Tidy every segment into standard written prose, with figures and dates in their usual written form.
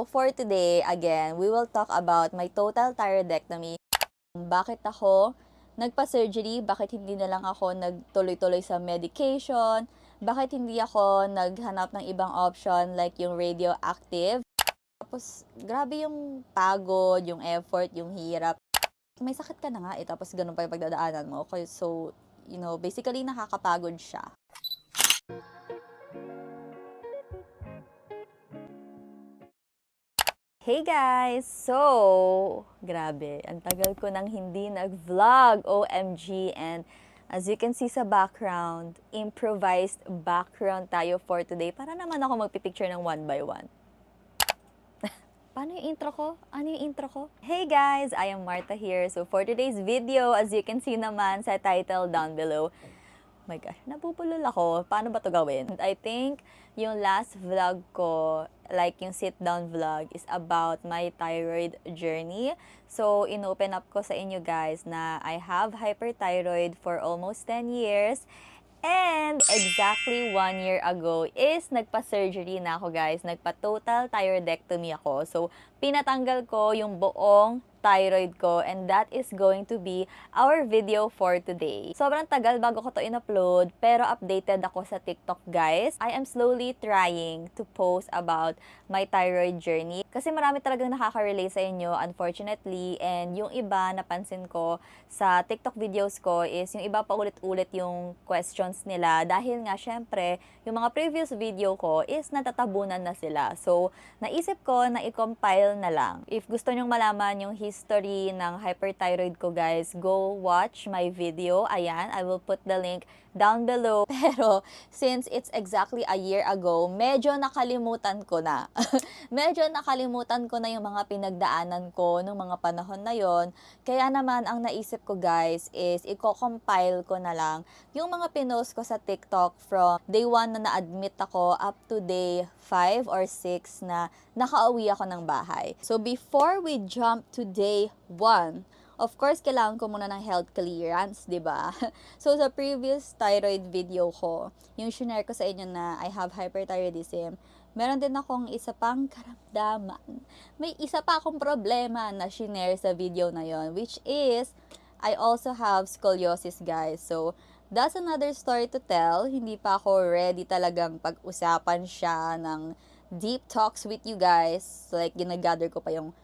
So for today, again, we will talk about my total thyroidectomy. Bakit ako nagpa-surgery? Bakit hindi na lang ako nagtuloy-tuloy sa medication? Bakit hindi ako naghanap ng ibang option like yung radioactive? Tapos, grabe yung pagod, yung effort, yung hirap. May sakit ka na nga tapos ganun pa yung pagdadaanan mo. Okay, so, basically nakakapagod siya. Hey guys! So, grabe, ang tagal ko nang hindi nag-vlog, OMG, and as you can see sa background, improvised background tayo for today para naman ako magpipicture ng one by one. Paano yung intro ko? Ano yung intro ko? Hey guys! I am Martha here. So for today's video, as you can see naman sa title down below, my gosh, nabubulol ako. Paano ba to gawin? I think yung last vlog ko, like yung sit-down vlog, is about my thyroid journey. So, in-open up ko sa inyo guys na I have hyperthyroid for almost 10 years. And exactly 1 year ago is nagpa-surgery na ako guys. Nagpa-total thyroidectomy ako. So, pinatanggal ko yung buong thyroid ko, and that is going to be our video for today. Sobrang tagal bago ko to in-upload, pero updated ako sa TikTok guys. I am slowly trying to post about my thyroid journey kasi marami talagang nakaka-relate sa inyo, unfortunately, and yung iba napansin ko sa TikTok videos ko is yung iba pa ulit-ulit yung questions nila dahil nga syempre yung mga previous video ko is natatabunan na sila. So, naisip ko na i-compile na lang. If gusto nyong malaman yung history ng hyperthyroid ko guys, go watch my video. Ayan, I will put the link down below. Pero since it's exactly a year ago, medyo nakalimutan ko na. Medyo nakalimutan ko na yung mga pinagdaanan ko nung mga panahon na yon. Kaya naman ang naisip ko guys is i-compile ko na lang yung mga pinost ko sa TikTok from day 1 na na-admit ako up to day 5 or 6 na nakauwi ako ng bahay. So before we jump to day 1, of course, kailangan ko muna ng health clearance, di ba? So, sa previous thyroid video ko, yung shinare ko sa inyo na I have hyperthyroidism, meron din akong isa pang karamdaman. May isa pa akong problema na shinare sa video na yon, which is, I also have scoliosis, guys. So, that's another story to tell. Hindi pa ako ready talagang pag-usapan siya ng deep talks with you guys. Like, ginagather ko pa yung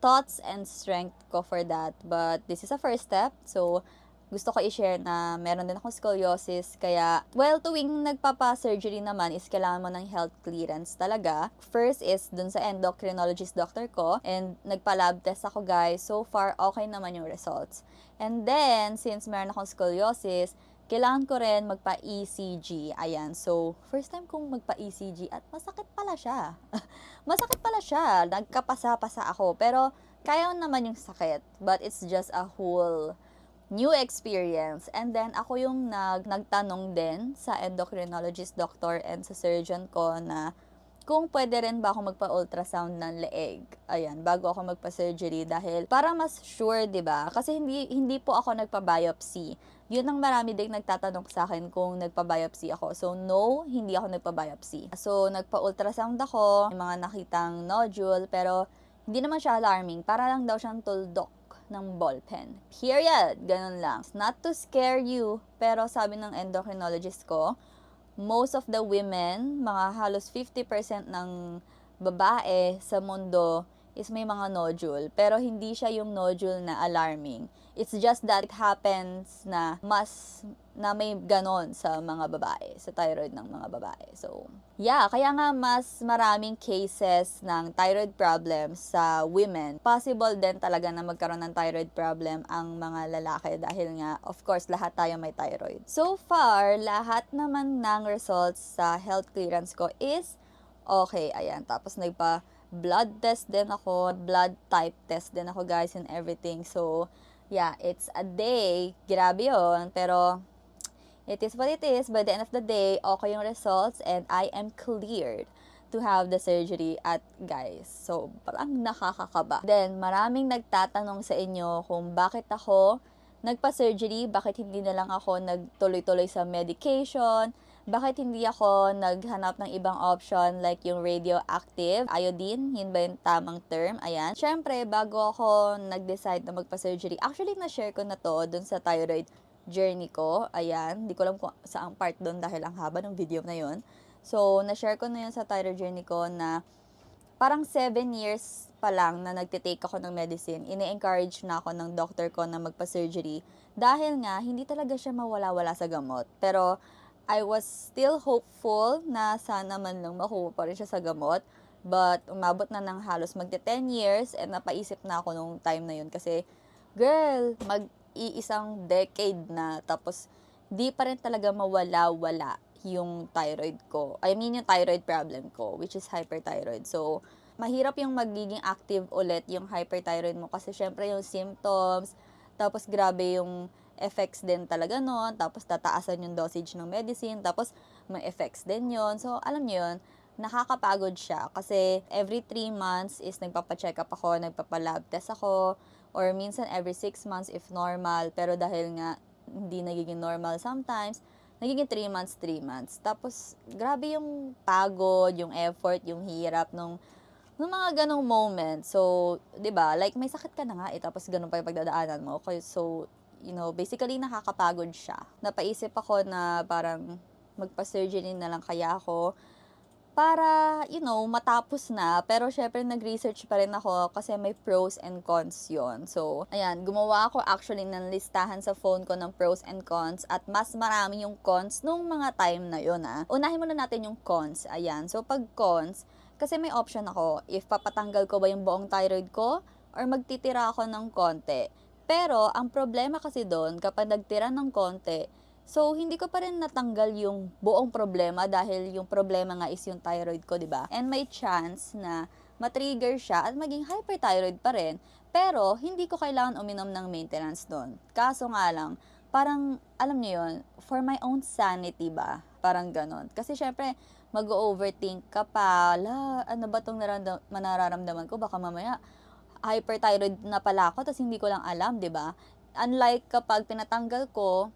thoughts and strength ko for that. But this is a first step. So, gusto ko i-share na meron din akong scoliosis. Kaya, well, tuwing nagpapa-surgery naman is kailangan mo ng health clearance talaga. First is dun sa endocrinologist doctor ko. And nagpa-lab test ako guys. So far, okay naman yung results. And then, since meron akong scoliosis, kailangan ko rin magpa-ECG. Ayan. So, first time kong magpa-ECG at masakit pala siya. Masakit pala siya. Nagkapasa-pasa ako. Pero, kaya naman yung sakit. But it's just a whole new experience. And then, ako yung nagtanong din sa endocrinologist doctor and sa surgeon ko na kung pwede rin ba ako magpa-ultrasound ng leeg. Ayan, bago ako magpa-surgery dahil para mas sure, 'di ba? Kasi hindi po ako nagpa-biopsy. 'Yun ang marami ding nagtatanong sa akin kung nagpa-biopsy ako. So no, hindi ako nagpa-biopsy. So nagpa-ultrasound ako, may mga nakitang nodule pero hindi naman siya alarming. Para lang daw siyang tuldok ng ballpen. Period. Ganun lang. It's not to scare you, pero sabi ng endocrinologist ko, most of the women, mga halos 50% ng babae sa mundo is may mga nodule. Pero hindi siya yung nodule na alarming. It's just that it happens na may ganon sa mga babae, sa thyroid ng mga babae. So, yeah, kaya nga mas maraming cases ng thyroid problems sa women. Possible din talaga na magkaroon ng thyroid problem ang mga lalaki dahil nga, of course, lahat tayo may thyroid. So far, lahat naman ng results sa health clearance ko is okay. Ayan, tapos blood test din ako, blood type test din ako guys and everything. So, yeah, it's a day. Grabe yun. Pero, it is what it is. By the end of the day, okay yung results and I am cleared to have the surgery at guys. So, parang nakakakaba. Then, maraming nagtatanong sa inyo kung bakit ako nagpa-surgery, bakit hindi na lang ako nagtuloy-tuloy sa medication, bakit hindi ako naghanap ng ibang option like yung radioactive iodine, yun ba yung tamang term? Ayan. Syempre, bago ako nag-decide na magpa-surgery, actually na-share ko na to dun sa thyroid journey ko. Ayan, hindi ko alam kung saang part dun dahil ang haba ng video na yun. So, na-share ko na yun sa thyroid journey ko na parang 7 years pa lang na nagtitake ako ng medicine, ini-encourage na ako ng doctor ko na magpa-surgery dahil nga hindi talaga siya mawala-wala sa gamot. Pero I was still hopeful na sana man lang makuha pa rin siya sa gamot. But umabot na ng halos magte 10 years and napaisip na ako nung time na yun kasi, girl, mag-iisang decade na tapos di pa rin talaga mawala-wala yung thyroid ko. I mean yung thyroid problem ko, which is hyperthyroid. So, mahirap yung magiging active ulit yung hyperthyroid mo kasi syempre yung symptoms, tapos grabe yung effects din talaga nun, tapos tataasan yung dosage ng medicine, tapos may effects din yon. So, alam nyo yun, nakakapagod siya kasi every 3 months is nagpapacheck up ako, nagpapalab test ako, or minsan every 6 months if normal, pero dahil nga hindi nagiging normal sometimes, nagiging 3 months, 3 months. Tapos, grabe yung pagod, yung effort, yung hirap nung mga ganong moment. So, 'di ba? Like may sakit ka na nga tapos ganun pa yung pagdadaanan mo. Okay, so, basically nakakapagod siya. Napaisip ako na parang magpa-surgery na lang kaya ako para, matapos na. Pero syempre nag-research pa rin ako kasi may pros and cons yon. So, ayan, gumawa ako actually ng listahan sa phone ko ng pros and cons at mas marami yung cons nung mga time na yon. Unahin muna natin yung cons. Ayan, so pag cons, kasi may option ako if papatanggal ko ba yung buong thyroid ko or magtitira ako ng konti. Pero, ang problema kasi doon, kapag nagtira ng konti, so, hindi ko pa rin natanggal yung buong problema dahil yung problema nga is yung thyroid ko, di ba? And may chance na matrigger siya at maging hyperthyroid pa rin. Pero, hindi ko kailangan uminom ng maintenance doon. Kaso nga lang, parang, alam niyo yun, for my own sanity ba? Parang ganon. Kasi syempre, mag-overthink ka pa, ano ba itong nararamdaman ko? Baka mamaya, hyperthyroid na pala ako, tapos hindi ko lang alam, di ba? Unlike kapag pinatanggal ko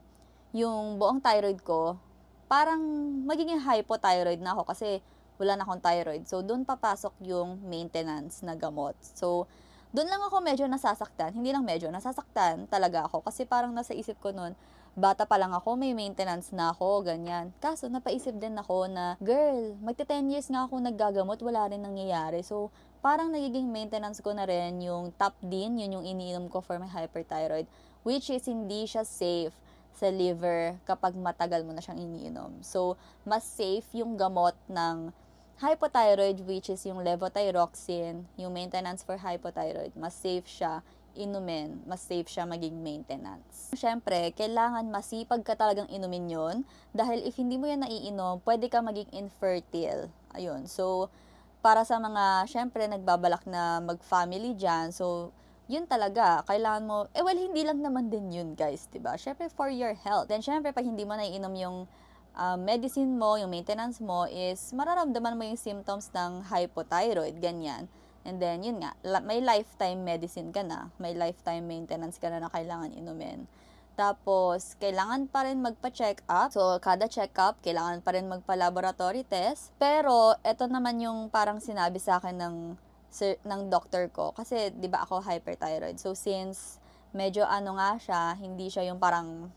yung buong thyroid ko, parang magiging hypothyroid na ako kasi wala na akong thyroid. So, doon papasok yung maintenance na gamot. So, doon lang ako medyo nasasaktan. Hindi lang medyo, nasasaktan talaga ako. Kasi parang nasa isip ko noon, bata pa lang ako, may maintenance na ako, ganyan. Kaso, napaisip din ako na, girl, magte 10 years nga ako naggagamot, wala rin nangyayari. So, parang nagiging maintenance ko na rin yung Tapdin, yun yung iniinom ko for my hyperthyroid, which is hindi siya safe sa liver kapag matagal mo na siyang iniinom. So, mas safe yung gamot ng hypothyroid, which is yung levothyroxine, yung maintenance for hypothyroid. Mas safe siya inumin, mas safe siya maging maintenance. Siyempre, kailangan masipag ka talagang inumin yon dahil if hindi mo yan naiinom, pwede ka maging infertile. Ayun. So, para sa mga, syempre, nagbabalak na mag-family dyan, so, yun talaga, kailangan mo, hindi lang naman din yun, guys, diba? Syempre, for your health. Then, syempre, pag hindi mo naiinom yung medicine mo, yung maintenance mo, is mararamdaman mo yung symptoms ng hypothyroid, ganyan. And then, yun nga, may lifetime medicine ka na, may lifetime maintenance ka na kailangan inumin. Tapos, kailangan pa rin magpa-check up. So, kada check up, kailangan pa rin magpa-laboratory test. Pero, ito naman yung parang sinabi sa akin ng doctor ko. Kasi, di ba ako hyperthyroid. So, since medyo nga siya, hindi siya yung parang,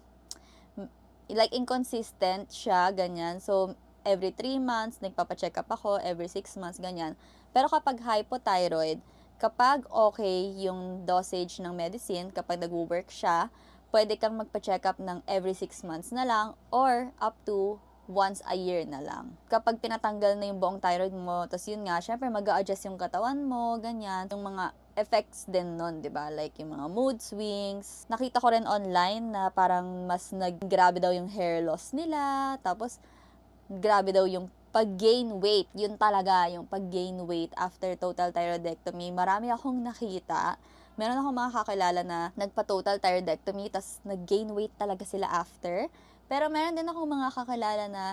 like inconsistent siya, ganyan. So, every 3 months, nagpapa-check up ako, every 6 months, ganyan. Pero kapag hypothyroid, kapag okay yung dosage ng medicine, kapag nag-work siya, pwede kang magpa-check up ng every 6 months na lang or up to once a year na lang. Kapag pinatanggal na yung buong thyroid mo, tapos yun nga, syempre mag-a-adjust yung katawan mo, ganyan. Yung mga effects din nun, di ba? Like yung mga mood swings. Nakita ko rin online na parang mas nag-grabe daw yung hair loss nila, tapos grabe daw yung pag-gain weight. Yun talaga, yung pag-gain weight after total thyroidectomy. Marami akong nakita. Meron akong mga kakilala na nagpa-total thyroidectomy, tas nag-gain weight talaga sila after. Pero meron din akong mga kakilala na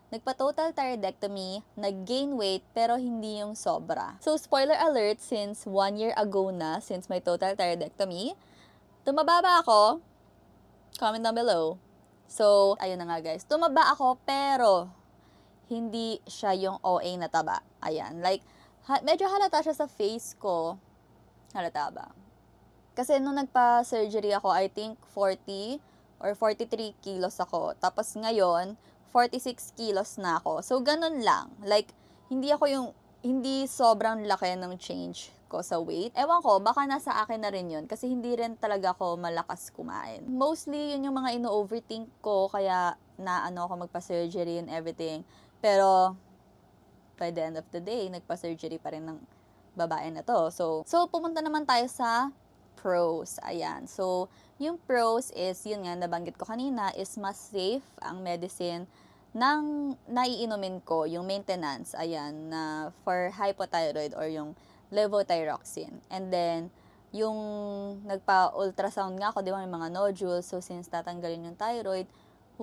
nagpa-total thyroidectomy, nag-gain weight, pero hindi yung sobra. So, spoiler alert, since 1 year ago na, since my total thyroidectomy, tumaba ba ako? Comment down below. So, ayun na nga guys. Tumaba ako pero hindi siya yung OA na taba. Ayan. Like, medyo halata siya sa face ko. Halata ba? Kasi nung nagpa-surgery ako, I think 40 or 43 kilos ako. Tapos ngayon, 46 kilos na ako. So, ganun lang. Like, hindi sobrang laki ng change ko sa weight. Ewan ko, baka nasa akin na rin yun. Kasi hindi rin talaga ako malakas kumain. Mostly, yun yung mga ino-overthink ko. Kaya, ako magpa-surgery and everything. Pero, by the end of the day, nagpa-surgery pa rin ng babae na to. So pumunta naman tayo sa pros. Ayan. So, yung pros is, yun nga, nabanggit ko kanina, is mas safe ang medicine ng naiinumin ko, yung maintenance, ayan, na for hypothyroid or yung levothyroxine. And then, yung nagpa-ultrasound nga ako, di ba, may mga nodules. So, since tatanggalin yung thyroid,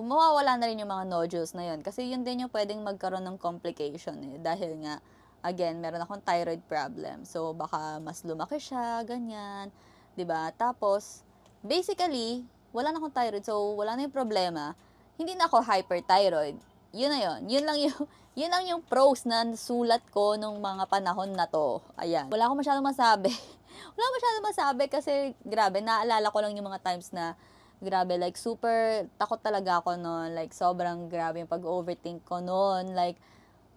mawawala na rin yung mga nodules na yun. Kasi yun din yung pwedeng magkaroon ng complication eh. Dahil nga, again, meron akong thyroid problem. So, baka mas lumaki siya, ganyan. 'Di ba? Tapos, basically, wala na akong thyroid. So, wala na yung problema. Hindi na ako hyperthyroid. Yun na yun. Yun lang yung pros na sulat ko nung mga panahon na to. Ayan. Wala akong masyadong masabi. Wala akong masyadong masabi kasi, grabe, naalala ko lang yung mga times na grabe, like, super takot talaga ako noon. Like, sobrang grabe yung pag-overthink ko noon. Like,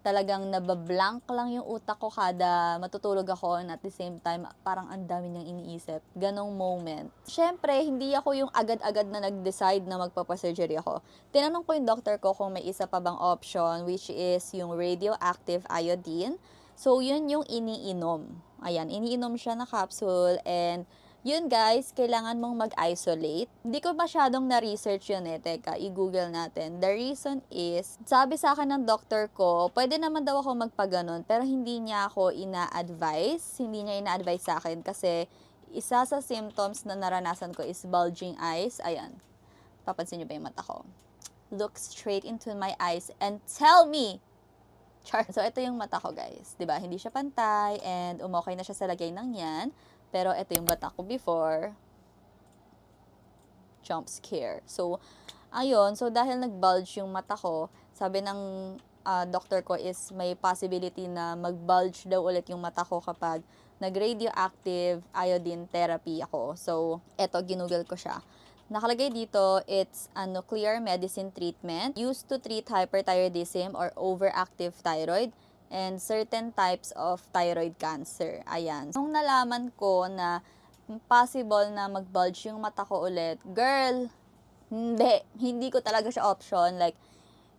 talagang nabablank lang yung utak ko kada matutulog ako and at the same time, parang ang dami niyang iniisip. Ganong moment. Siyempre, hindi ako yung agad-agad na nag-decide na magpapasurgery ako. Tinanong ko yung doctor ko kung may isa pa bang option, which is yung radioactive iodine. So, yun yung iniinom. Ayan, iniinom siya na capsule and yun guys, kailangan mong mag-isolate. Hindi ko masyadong na-research yun eh. Teka, i-google natin. The reason is, sabi sa akin ng doctor ko, pwede naman daw ako magpaganon, pero hindi niya ako ina-advise. Hindi niya ina-advise sa akin kasi isa sa symptoms na naranasan ko is bulging eyes. Ayan. Papansin niyo ba yung mata ko? Look straight into my eyes and tell me. Char. So, ito yung mata ko guys. 'Di ba? Hindi siya pantay and umokay na siya sa lagay ng yan. Pero ito yung mata ko before. Jump scare. So, ayun. So, dahil nag-bulge yung mata ko, sabi ng doctor ko is may possibility na mag-bulge daw ulit yung mata ko kapag nag-radioactive iodine therapy ako. So, eto, ginugol ko siya. Nakalagay dito, it's a nuclear medicine treatment used to treat hyperthyroidism or overactive thyroid and certain types of thyroid cancer. Ayan. Nung nalaman ko na possible na mag-bulge yung mata ko ulit, girl, hindi ko talaga siya option. Like,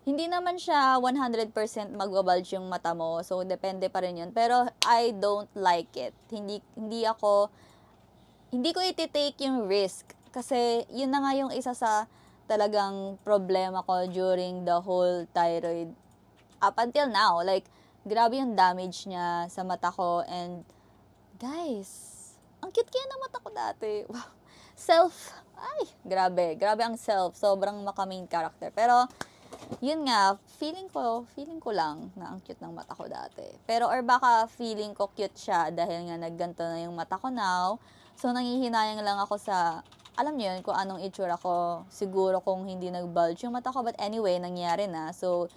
hindi naman siya 100% mag-bulge yung mata mo. So, depende pa rin yun. Pero, I don't like it. Hindi ko iti-take yung risk. Kasi, yun na nga yung isa sa talagang problema ko during the whole thyroid up until now. Like, grabe yung damage niya sa mata ko. And, guys, ang cute kaya ng mata ko dati. Wow. Grabe. Grabe ang self. Sobrang maka-main character. Pero, yun nga, feeling ko lang na ang cute ng mata ko dati. Pero, or baka feeling ko cute siya dahil nga nagganto na yung mata ko now. So, nangihinayang lang ako sa, alam niyo yun, kung anong itsura ko. Siguro kung hindi nag-bulge yung mata ko. But anyway, nangyari na. So,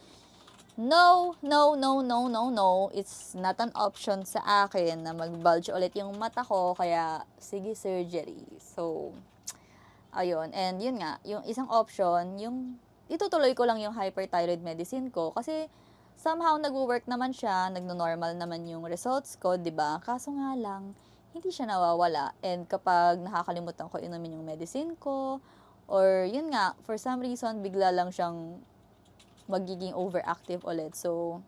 no. It's not an option sa akin na mag-bulge ulit yung mata ko. Kaya, sige, surgery. So, ayun. And yun nga, yung isang option, yung itutuloy ko lang yung hyperthyroid medicine ko. Kasi, somehow nag-work naman siya. Nagno-normal naman yung results ko, 'di ba? Kaso nga lang, hindi siya nawawala. And kapag nakakalimutan ko inumin yung medicine ko, or yun nga, for some reason, bigla lang siyang magiging overactive ulit. So,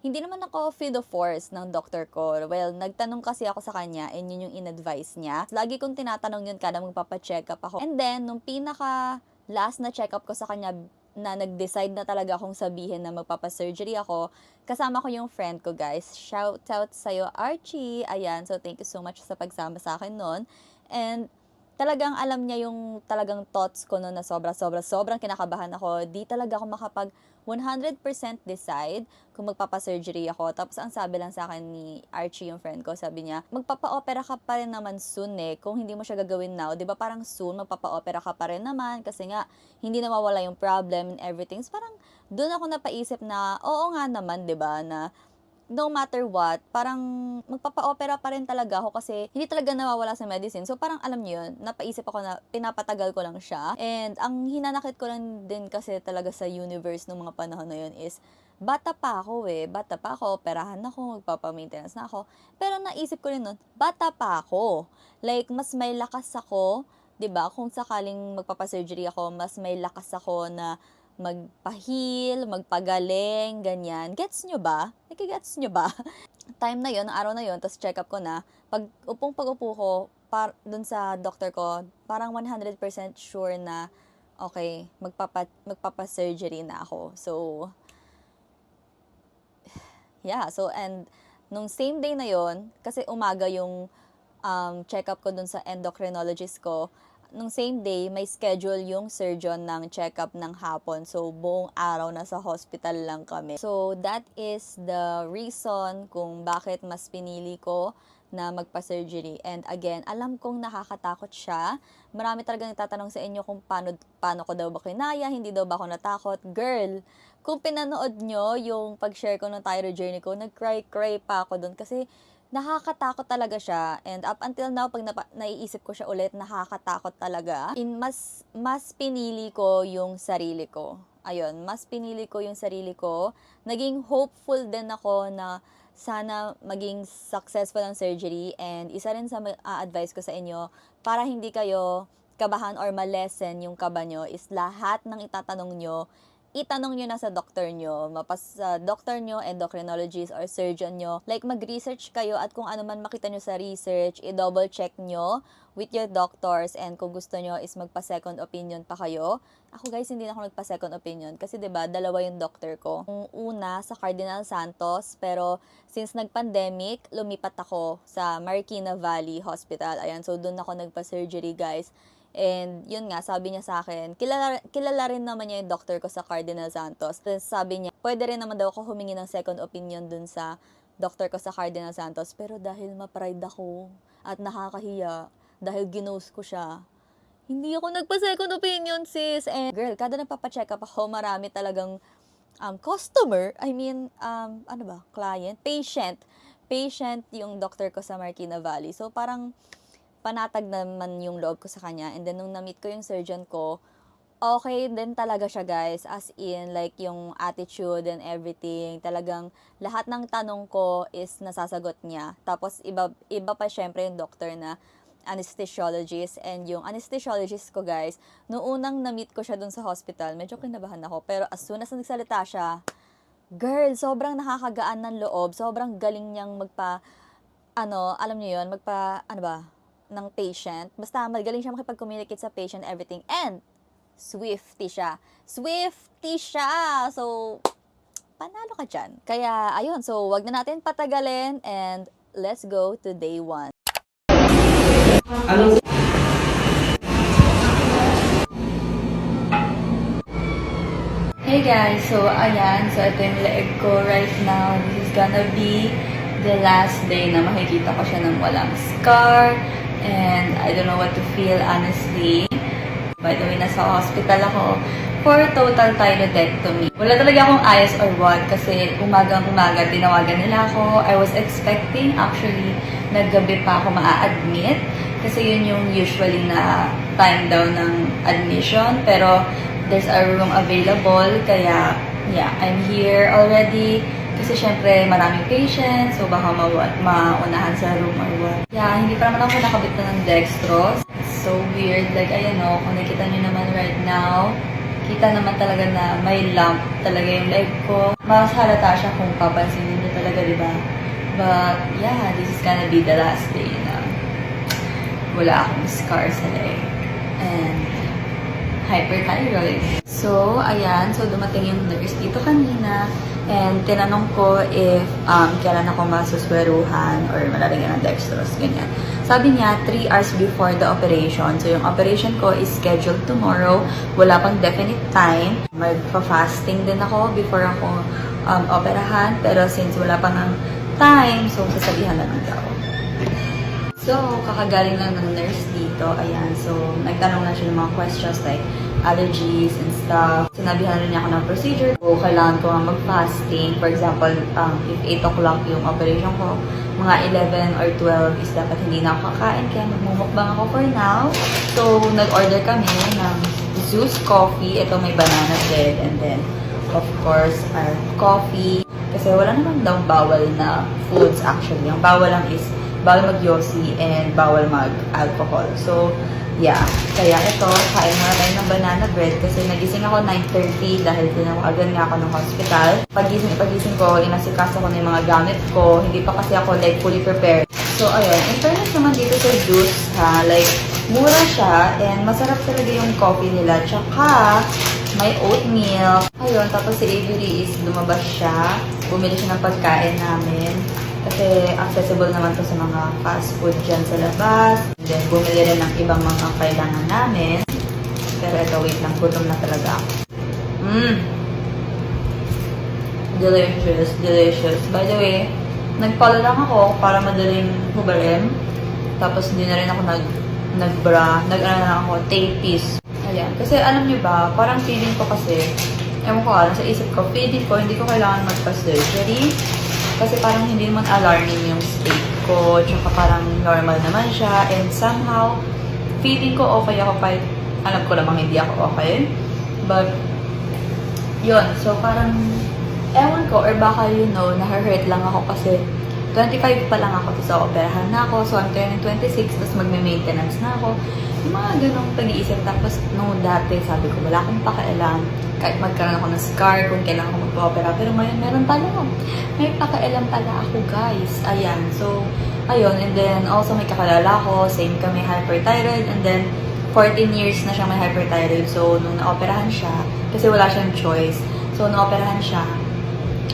hindi naman ako feel the force ng doctor ko. Well, nagtanong kasi ako sa kanya and yun yung in-advise niya. Lagi kong tinatanong yun kada magpapacheck up ako. And then, nung pinaka last na check up ko sa kanya, na nag-decide na talaga akong sabihin na magpapasurgery ako, kasama ko yung friend ko, guys. Shout out sa'yo, Archie. Ayan, so thank you so much sa pagsama sa akin nun. And, talagang alam niya yung talagang thoughts ko no'n na sobrang kinakabahan ako. Di talaga ako makapag 100% decide kung magpapa-surgery ako. Tapos ang sabi lang sa akin ni Archie, yung friend ko, sabi niya, magpapa-opera ka pa rin naman soon eh. Kung hindi mo siya gagawin now, di ba parang soon, magpapa-opera ka pa rin naman. Kasi nga, hindi na mawala yung problem and everything. So, parang doon ako napaisip na, oo nga naman, di ba, na no matter what, parang magpapa-opera pa rin talaga ako kasi hindi talaga nawawala sa medicine. So, parang alam niyo yun, napaisip ako na pinapatagal ko lang siya. And ang hinanakit ko lang din kasi talaga sa universe ng mga panahon na yun is, bata pa ako eh. Bata pa ako, operahan ako, magpapa-maintenance na ako. Pero naisip ko rin nun, bata pa ako. Like, mas may lakas ako, 'di ba? Kung sakaling magpapa-surgery ako, mas may lakas ako na magpa-heal, magpagaling, ganyan. Gets nyo ba? Nagigets nyo ba? Time na yon, araw na yon, tapos check up ko na. Pag-upo ko, dun sa doctor ko, parang 100% sure na, okay, magpapa-surgery na ako. So, yeah. So, and nung same day na yon, kasi umaga yung check up ko dun sa endocrinologist ko, nung same day, may schedule yung surgeon ng check-up ng hapon. So, buong araw na sa hospital lang kami. So, that is the reason kung bakit mas pinili ko na magpa-surgery. And again, alam kong nakakatakot siya. Marami talagang nagtatanong sa inyo kung paano ko daw ba kinaya, hindi daw ba ako natakot. Girl, kung pinanood nyo yung pag-share ko ng thyroid journey ko, nag-cry pa ako dun kasi nakakatakot talaga siya. And up until now, pag naiisip ko siya ulit, nakakatakot talaga. Mas pinili ko yung sarili ko. Ayun, mas pinili ko yung sarili ko. Naging hopeful din ako na sana maging successful ang surgery. And isa rin sa advice ko sa inyo, para hindi kayo kabahan or malesen yung kaba nyo, is lahat ng itatanong nyo, itanong nyo na sa doctor nyo, sa doctor nyo, endocrinologist or surgeon nyo. Like, mag-research kayo at kung ano man makita nyo sa research, i-double check nyo with your doctors, and kung gusto nyo is magpa-second opinion pa kayo. Ako guys, hindi na ako nagpa-second opinion kasi 'di ba dalawa yung doctor ko. Yung una sa Cardinal Santos, pero since nag-pandemic, lumipat ako sa Marikina Valley Hospital. Ayan, so doon ako nagpa-surgery guys. And yun nga, sabi niya sa akin, kilala rin naman niya yung doctor ko sa Cardinal Santos. Then sabi niya, pwede rin naman daw ako humingi ng second opinion dun sa doctor ko sa Cardinal Santos. Pero dahil ma-pride ako at nakakahiya, dahil ginose ko siya, hindi ako nagpa-second opinion, sis. And girl, kada nagpapacheck up ako, marami talagang client, patient yung doctor ko sa Marikina Valley. So parang panatag naman yung loob ko sa kanya. And then, nung na-meet ko yung surgeon ko, okay din talaga siya, guys. As in, like, yung attitude and everything. Talagang, lahat ng tanong ko is nasasagot niya. Tapos, iba pa syempre yung doctor na anesthesiologist. And yung anesthesiologist ko, guys, noong unang na-meet ko siya dun sa hospital, medyo kinabahan ako. Pero as soon as nagsalita siya, girl, sobrang nakakagaan ng loob. Sobrang galing niyang alam niyo yun, ng patient. Basta magaling siya makipag-communicate sa patient, everything. And Swiftie siya. So, panalo ka dyan. Kaya, ayun. So, wag na natin patagalin and let's go to day 1. Hey guys, so ayan. So, ito yung leg ko right now. This is gonna be the last day na makikita ko siya ng walang scar. And I don't know what to feel, honestly. By the way, nasa hospital ako for total thyroidectomy. Wala talaga akong ayos or what kasi umagang-umaga tinawagan nila ako. I was expecting actually na gabi pa ako maa-admit kasi yun yung usually na time daw ng admission. Pero there's a room available kaya yeah, I'm here already. Kasi syempre, maraming patients, so baka maunahan sa room or what. Yeah, hindi pa naman ako nakabit ng dextrose. It's so weird. Like, ayan o, kung nakita nyo naman right now, kita naman talaga na may lump talaga yung leg ko. Mas halata siya kung papansinin nyo talaga, di ba? But, yeah, this is gonna be the last day na wala akong scar sa leg. And hyperthyroid. So, ayan. So, dumating yung nurse dito kanina. And tinanong ko if kailan ako masusweruhan or malalagyan ng dextrose, ganyan. Sabi niya, 3 hours before the operation. So, yung operation ko is scheduled tomorrow. Wala pang definite time. Magpa-fasting din ako before ako operahan. Pero since wala pang time, so sasabihan na lang daw. So, kakagaling lang ng nurse dito. Ayan. So, nagtanong na siya ng mga questions like allergies and stuff. Sinabihan rin niya ako ng procedure. So, kailangan ko mag-fasting. For example, if 8 o'clock yung operation ko, mga 11 or 12 is dapat hindi na ako kakain. Kaya magmumukbang ako for now. So, nag-order kami ng Zeus coffee. Ito may banana bread. And then, of course, our coffee. Kasi wala naman daw bawal na foods actually. Ang bawal lang is bawal mag-yosi and bawal mag-alcohol. So, yeah. Kaya ito, kain muna tayo ng banana bread kasi nagising ako 9:30 dahil tinawagan nga ako ng hospital. Pagising ko, inasikaso ko na yung mga gamit ko. Hindi pa kasi ako like fully prepared. So, ayun. In fairness naman dito sa juice, ha, like, mura siya and masarap talaga yung coffee nila. Tsaka, may oatmeal. Ayun, tapos si Avery is lumabas siya. Bumili siya ng pagkain namin. Kasi accessible naman to sa mga fast food dyan sa labas. And then, bumili rin ng ibang mga kailangan namin. Pero ito, wait lang. Gutom na talaga ako. Delicious, delicious. By the way, nagpala lang ako para madaling hubarin. Tapos, hindi na rin ako nag-bra. Nag-ano lang ako, tapis. Ayan. Kasi alam niyo ba, parang feeling ko kasi, ewan ko, sa isip ko, feeling ko, hindi ko kailangan magpa-surgery. Kasi parang hindi naman alarming yung state ko. Tsaka parang normal naman siya. And somehow, feeling ko okay ako kahit alam ko namang hindi ako okay. But, yun. So, parang, ewan ko, or baka na-hurt lang ako kasi 25 pa lang ako, tapos operahan na ako. So, I'm turning 26, tapos magme-maintenance na ako. Yung mga ganong pag-iisip. Tapos, dati, sabi ko, wala akong pakialam. Kahit magkaroon ako ng scar, kung kailangan ako magpa-opera. Pero ngayon, meron pala. May pakialam pala ako, guys. Ayan. So, ayun. And then, also may kakalala ko. Same kami, hyperthyroid. And then, 14 years na siya may hyperthyroid. So, nung na-operahan siya, kasi wala siyang choice. So, na-operahan siya,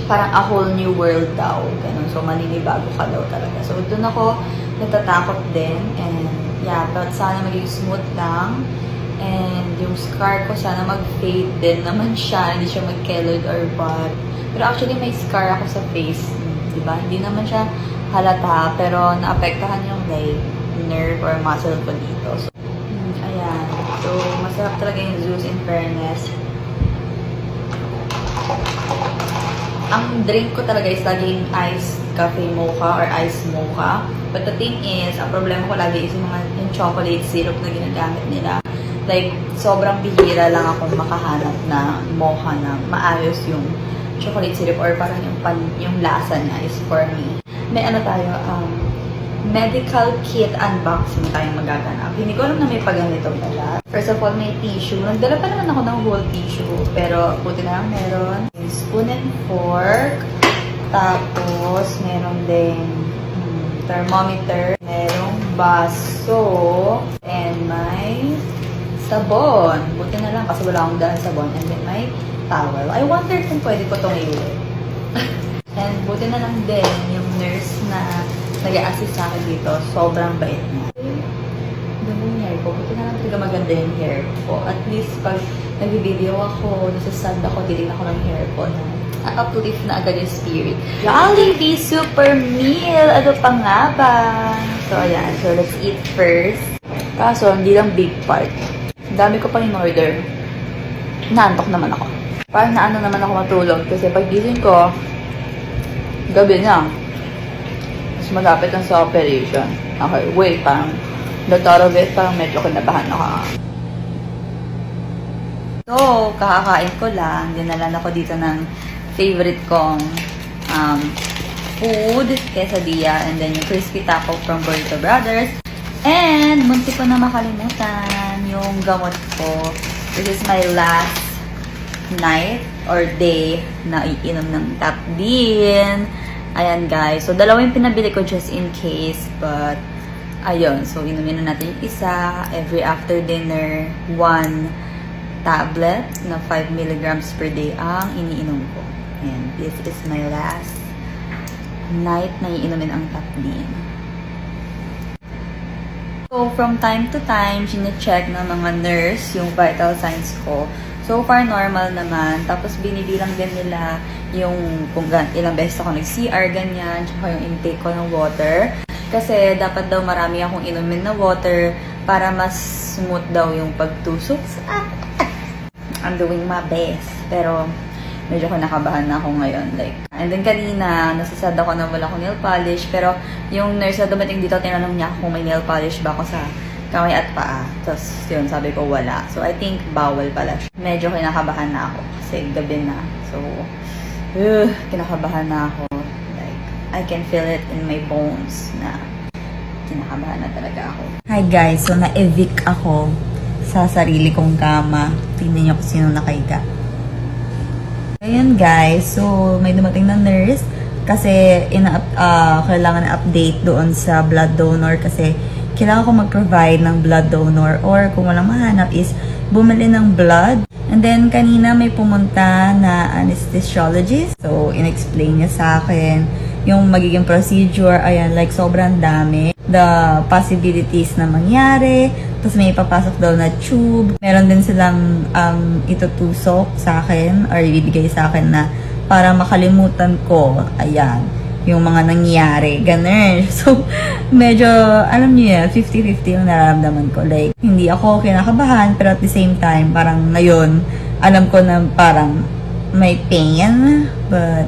parang a whole new world daw. Ganun. So, maninibago ka daw talaga. So, doon ako natatakot din. And, yeah, but sana maging smooth lang. And yung scar ko, sana mag-fade din naman siya. Hindi siya mag-keloid or what. Pero actually, may scar ako sa face. Diba? Hindi naman siya halata. Pero naapektahan yung like, nerve or muscle ko dito. So, ayan. So, masarap talaga yung Zeus in fairness. Ang drink ko talaga is laging iced cafe mocha or iced mocha. But the thing is, ang problema ko lagi is yung chocolate syrup na ginagamit nila. Like, sobrang bihira lang ako makahanap na mocha na maayos yung chocolate syrup or parang yung lasa niya is for me. May ano tayo, medical kit unboxing tayong magaganap. Hindi ko alam na may pagganito pala. First of all, may tissue. Nagdala pa naman ako ng whole tissue. Pero, buti na lang meron. Spoon and fork. Tapos, meron din thermometer. Merong baso. And may sabon. Buti na lang kasi wala akong dahil sabon. And then may towel. I wonder kung pwede ko itong iulit. And buti na lang din yung nurse na nag-a-assist sa akin dito. Sobrang bait niya. Ganda yung hair ko. Buti na lang talaga maganda yung hair ko. At least pag nag-video ako, nasasad ako, titignan ko ng hair ko na uplift na agad yung spirit. Jollibee Super Meal! Ano pa nga ba? So, ayan. So, let's eat first. Kaso, hindi lang big part. Dami ko pang in-order. Naantok naman ako. Parang naano naman ako matulog. Kasi pag gising ko, gabi na. Mas malapit lang sa operation. Okay, wait. Parang, the thought of it, parang medyo kinabahan ako. So, kakakain ko lang. Dinalan ako dito ng favorite kong food, quesadilla, and then yung crispy taco from Burrito Brothers. And, munti ko na makalimutan yung gamot ko. This is my last night or day na iinom ng Tapdin. Ayan, guys. So, dalawa yung pinabili ko just in case. But, ayun. So, inumin na natin yung isa. Every after dinner, 1 tablet na 5 milligrams per day ang iniinom ko. And this is my last night na iinumin ang Taplin. So, from time to time, sine-check ng mga nurse yung vital signs ko. So far, normal naman. Tapos, binibilang din nila yung kung ilang beses ako nag-CR, ganyan. Tsaka yung intake ko ng water. Kasi, dapat daw marami akong inumin na water para mas smooth daw yung pagtusok. I'm doing my best. Pero, medyo kinakabahan na ako ngayon. And then kanina, nasasad ako na wala akong nail polish. Pero yung nurse na dumating dito, tinanong niya kung may nail polish ba ako sa kamay at paa. Tapos yun, sabi ko wala. So I think bawal pala siya. Medyo kinakabahan na ako kasi gabi na. So, kinakabahan na ako. I can feel it in my bones na kinakabahan na talaga ako. Hi guys, so na-evict ako sa sarili kong kama. Tingnan niyo kung sino nakahiga. Ayan guys, so may dumating na nurse kasi kailangan na update doon sa blood donor kasi kailangan ko mag-provide ng blood donor or kung walang mahanap is bumili ng blood. And then kanina may pumunta na anesthesiologist. So in-explain niya sa akin yung magiging procedure. Ayan, like sobrang dami. The possibilities na mangyari. Tapos may ipapasok daw na tube. Meron din silang itutusok sa akin or ibibigay sa akin na para makalimutan ko. Ayan, yung mga nangyari. Ganun. So, medyo, alam niyo yan, 50-50 yung nararamdaman ko. Like, hindi ako kinakabahan, pero at the same time, parang ngayon, alam ko na parang may pain. But,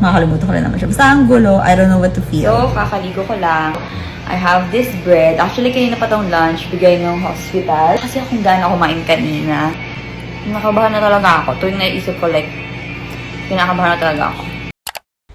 makakalimutan ko rin naman siya. Basta ang gulo, I don't know what to feel. So, kakaligo ko lang. I have this bread. Actually, kanina pa tong lunch, bigay ng hospital. Kasi akong gana kumain kanina. Nakabahan na talaga ako. Tuwing naisip ko, like, kinakabahan na talaga ako.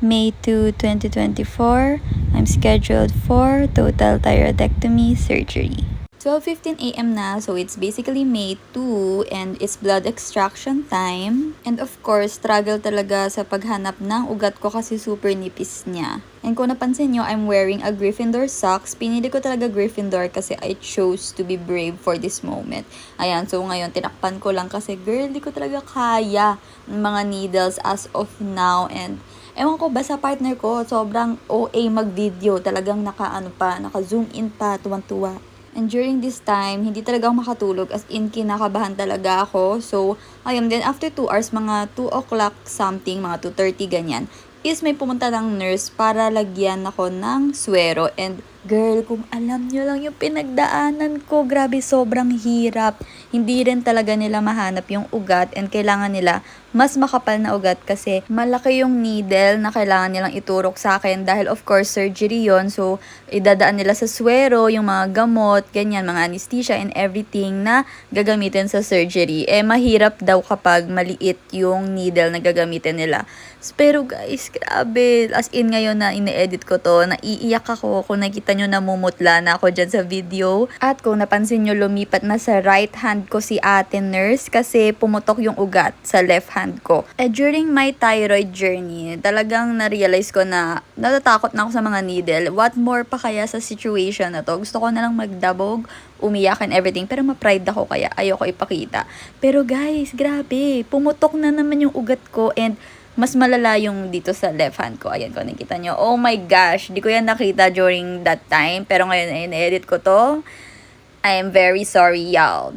May 2, 2024, I'm scheduled for total thyroidectomy surgery. 12:15 a.m. na, so it's basically May 2 and it's blood extraction time. And of course, struggle talaga sa paghanap ng ugat ko kasi super nipis niya. And kung napansin nyo, I'm wearing a Gryffindor socks. Pinili ko talaga Gryffindor kasi I chose to be brave for this moment. Ayan, so ngayon, tinakpan ko lang kasi girl, di ko talaga kaya ng mga needles as of now. And ewan ko ba sa partner ko, sobrang OA mag-video. Talagang naka-zoom in pa, tuwang-tuwa. And during this time, hindi talaga ako makatulog. As in, kinakabahan talaga ako. So, ayun. Then, after 2 hours, mga 2 o'clock something, mga 2:30, ganyan, is may pumunta ng nurse para lagyan ako ng swero. And, girl, kung alam nyo lang yung pinagdaanan ko, grabe, sobrang hirap. Hindi rin talaga nila mahanap yung ugat and kailangan nila mas makapal na ugat kasi malaki yung needle na kailangan nilang iturok sa akin dahil of course surgery yon. So, idadaan nila sa swero, yung mga gamot, ganyan, mga anesthesia and everything na gagamitin sa surgery. Eh, mahirap daw kapag maliit yung needle na gagamitin nila. Pero guys, grabe. As in ngayon na ine-edit ko to, naiiyak ako kung nakita nyo namumutla na ako dyan sa video. At kung napansin nyo, lumipat na sa right hand ko si ate nurse kasi pumutok yung ugat sa left hand ko. During my thyroid journey, talagang na-realize ko na natatakot na ako sa mga needle. What more pa kaya sa situation na to? Gusto ko na lang magdabog, umiyak and everything. Pero ma-pride ako kaya ayoko ipakita. Pero guys, grabe. Pumutok na naman yung ugat ko and mas malala yung dito sa left hand ko. Ayan ko, nakita nyo. Oh my gosh, di ko yan nakita during that time. Pero ngayon, ay na-edit ko to. I am very sorry, y'all.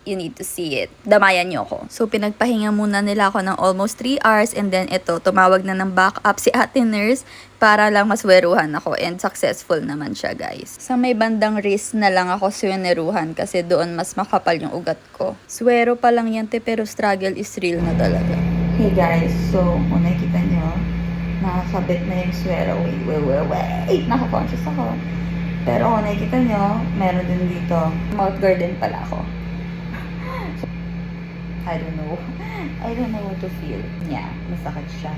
You need to see it. Damayan nyo ako. So, pinagpahinga muna nila ako ng almost 3 hours. And then, ito, tumawag na ng backup si ate nurse para lang masweruhan ako. And successful naman siya, guys. Sa may bandang wrist na lang ako sweruhan kasi doon mas makapal yung ugat ko. Swero pa lang yan, pero struggle is real na talaga. Hey guys, so kung nakikita nyo, nakakabit na yung swero. Wait, naka-conscious ako. Pero kung nakikita nyo, meron din dito. Mouth guard din pala ako. I don't know what to feel. Yeah, masakit siya.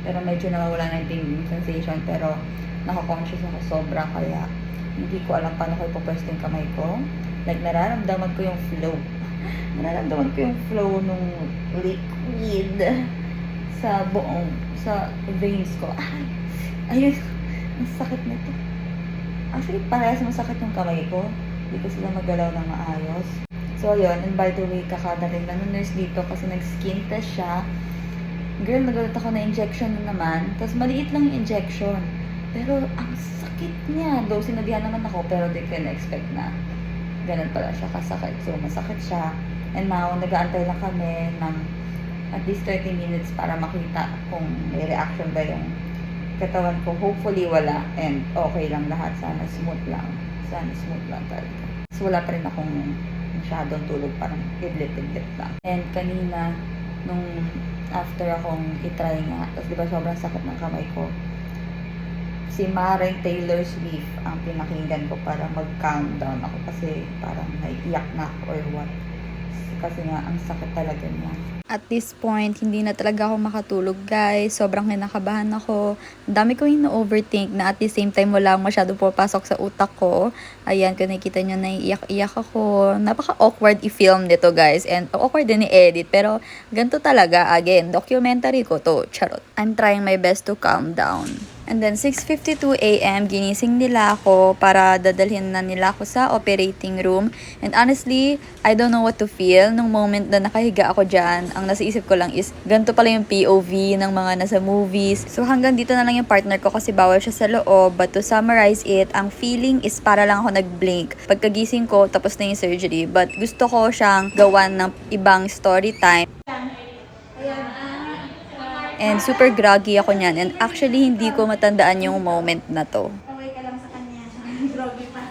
Pero medyo nawawala na yung tingling sensation. Pero naka-conscious ako sobra kaya hindi ko alam paano ko ipopwesto yung kamay ko. Like, nararamdaman ko yung flow. Nararamdaman ko yung flow nung liquid sa veins ko. Ayun, ang sakit nito. Actually, parehas masakit yung kamay ko. Hindi ko sila magalaw ng maayos. So, ayun. And by the way, kakadating lang ng nurse dito kasi nag-skin test siya. Girl, nagalit ako na injection na naman. Tapos maliit lang yung injection. Pero ang sakit niya. Though sinabihan naman ako, pero they can expect na ganun pala siya kasakit. So masakit siya. And now, nag-aantay lang kami ng at least 30 minutes para makita kung may reaction ba yung katawan ko. Hopefully wala. And okay lang lahat. Sana smooth lang. Sana smooth lang talaga. So wala pa rin akong masyadong tulog. Parang idlit-idlit lang. And kanina, nung after akong itry nga, tapos diba sobrang sakit ng kamay ko, si Maren Taylor Swift ang pinakinggan ko para mag-countdown ako kasi parang naiiyak na ako or what. Kasi nga, ang sakit talaga niya. At this point, hindi na talaga ako makatulog, guys. Sobrang kinakabahan ako. Ang dami ko yung na-overthink na at the same time wala akong masyado pupasok sa utak ko. Ayan, kung nakikita nyo, naiiyak-iyak ako. Napaka-awkward i-film nito, guys. And awkward din i-edit. Pero ganito talaga. Again, documentary ko to. Charot. I'm trying my best to calm down. And then 6:52 AM, ginising nila ako para dadalhin na nila ako sa operating room. And honestly, I don't know what to feel nung moment na nakahiga ako dyan. Ang nasa isip ko lang is, ganito pala yung POV ng mga nasa movies. So hanggang dito na lang yung partner ko kasi bawal siya sa loob. But to summarize it, ang feeling is para lang ako nag-blink. Pagkagising ko, tapos na yung surgery. But gusto ko siyang gawan ng ibang story time. And super groggy ako niyan. And actually, hindi ko matandaan yung moment na to. Away ka lang sa kanya. Groggy pa.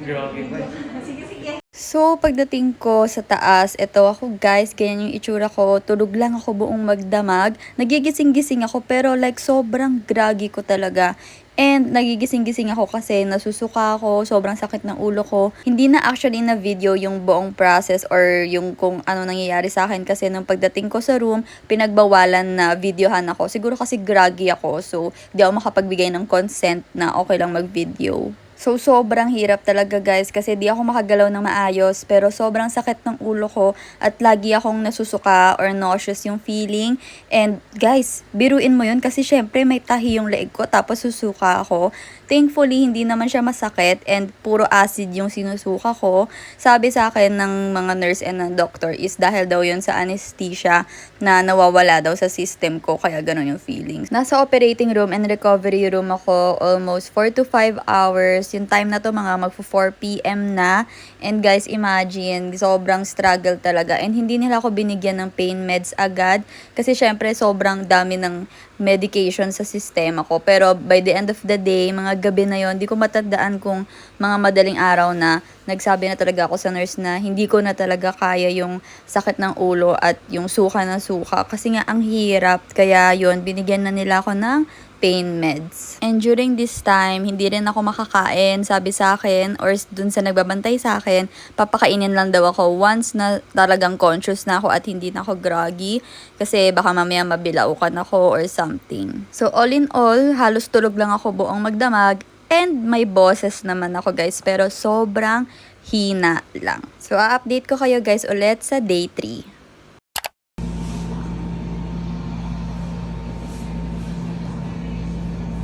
Grabe ba? Sige, sige. So, pagdating ko sa taas, eto ako guys, ganyan yung itsura ko. Tulog lang ako buong magdamag. Nagigising-gising ako pero like sobrang groggy ko talaga. And nagigising-gising ako kasi nasusuka ako, sobrang sakit ng ulo ko. Hindi na actually na video yung buong process or yung kung ano nangyayari sa akin kasi nung pagdating ko sa room, pinagbawalan na videohan ako. Siguro kasi groggy ako, so di ako makapagbigay ng consent na okay lang mag-video. So, sobrang hirap talaga guys kasi di ako makagalaw ng maayos pero sobrang sakit ng ulo ko at lagi akong nasusuka or nauseous yung feeling. And guys, biruin mo yun kasi syempre may tahi yung leeg ko tapos susuka ako. Thankfully, hindi naman siya masakit and puro acid yung sinusuka ko. Sabi sa akin ng mga nurse and ng doctor is dahil daw yun sa anesthesia na nawawala daw sa system ko kaya ganun yung feelings. Nasa operating room and recovery room ako almost 4 to 5 hours. Yung time na to mga magpo 4 PM na. And guys, imagine, sobrang struggle talaga. And hindi nila ako binigyan ng pain meds agad. Kasi syempre, sobrang dami ng medication sa sistema ko. Pero by the end of the day, mga gabi na yon, di ko matandaan kung mga madaling araw na nagsabi na talaga ako sa nurse na hindi ko na talaga kaya yung sakit ng ulo at yung suka na suka. Kasi nga, ang hirap. Kaya yon, binigyan na nila ako ng pain meds. And during this time, hindi rin ako makakain, sabi sa akin, or dun sa nagbabantay sa akin, papakainin lang daw ako once na talagang conscious na ako at hindi na ako groggy, kasi baka mamaya mabilaukan ako or something. So all in all, halos tulog lang ako buong magdamag, and may boses naman ako guys, pero sobrang hina lang. So a-update ko kayo guys ulit sa day 3.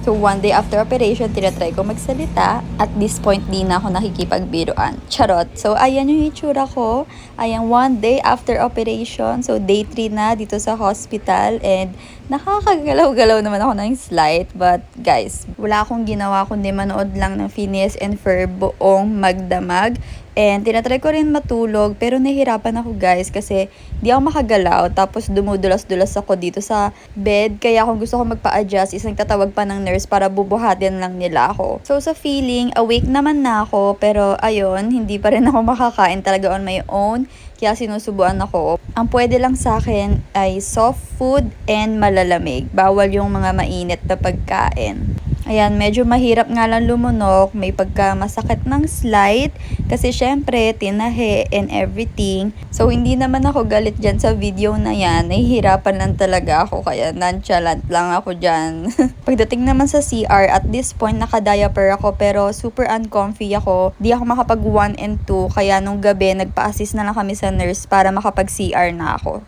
So, one day after operation, tinatry ko magsalita. At this point, di na ako nakikipagbiruan. Charot. So, ayan yung itsura ko. Ayan, one day after operation. So, day 3 na dito sa hospital. And nakakagalaw-galaw naman ako ng slight. But, guys, wala akong ginawa kundi manood lang ng Phineas and Ferb buong magdamag. And tinatry ko rin matulog pero nahihirapan ako guys kasi di ako makagalaw tapos dumudulas-dulas ako dito sa bed. Kaya kung gusto ko magpa-adjust is nagtatawag pa ng nurse para bubuhatin lang nila ako. So sa feeling, awake naman na ako pero ayun, hindi pa rin ako makakain talaga on my own. Kaya sinusubuan ako. Ang pwede lang sa akin ay soft food and malalamig. Bawal yung mga mainit na pagkain. Ayan, medyo mahirap nga lang lumunok, may pagkamasakit ng slight kasi syempre tinahe and everything. So hindi naman ako galit dyan sa video na yan, nahihirapan lang talaga ako kaya nonchalant lang ako dyan. Pagdating naman sa CR, at this point naka-diaper ako pero super uncomfy ako. Di ako makapag 1 and 2 kaya nung gabi nagpa-assist na lang kami sa nurse para makapag CR na ako.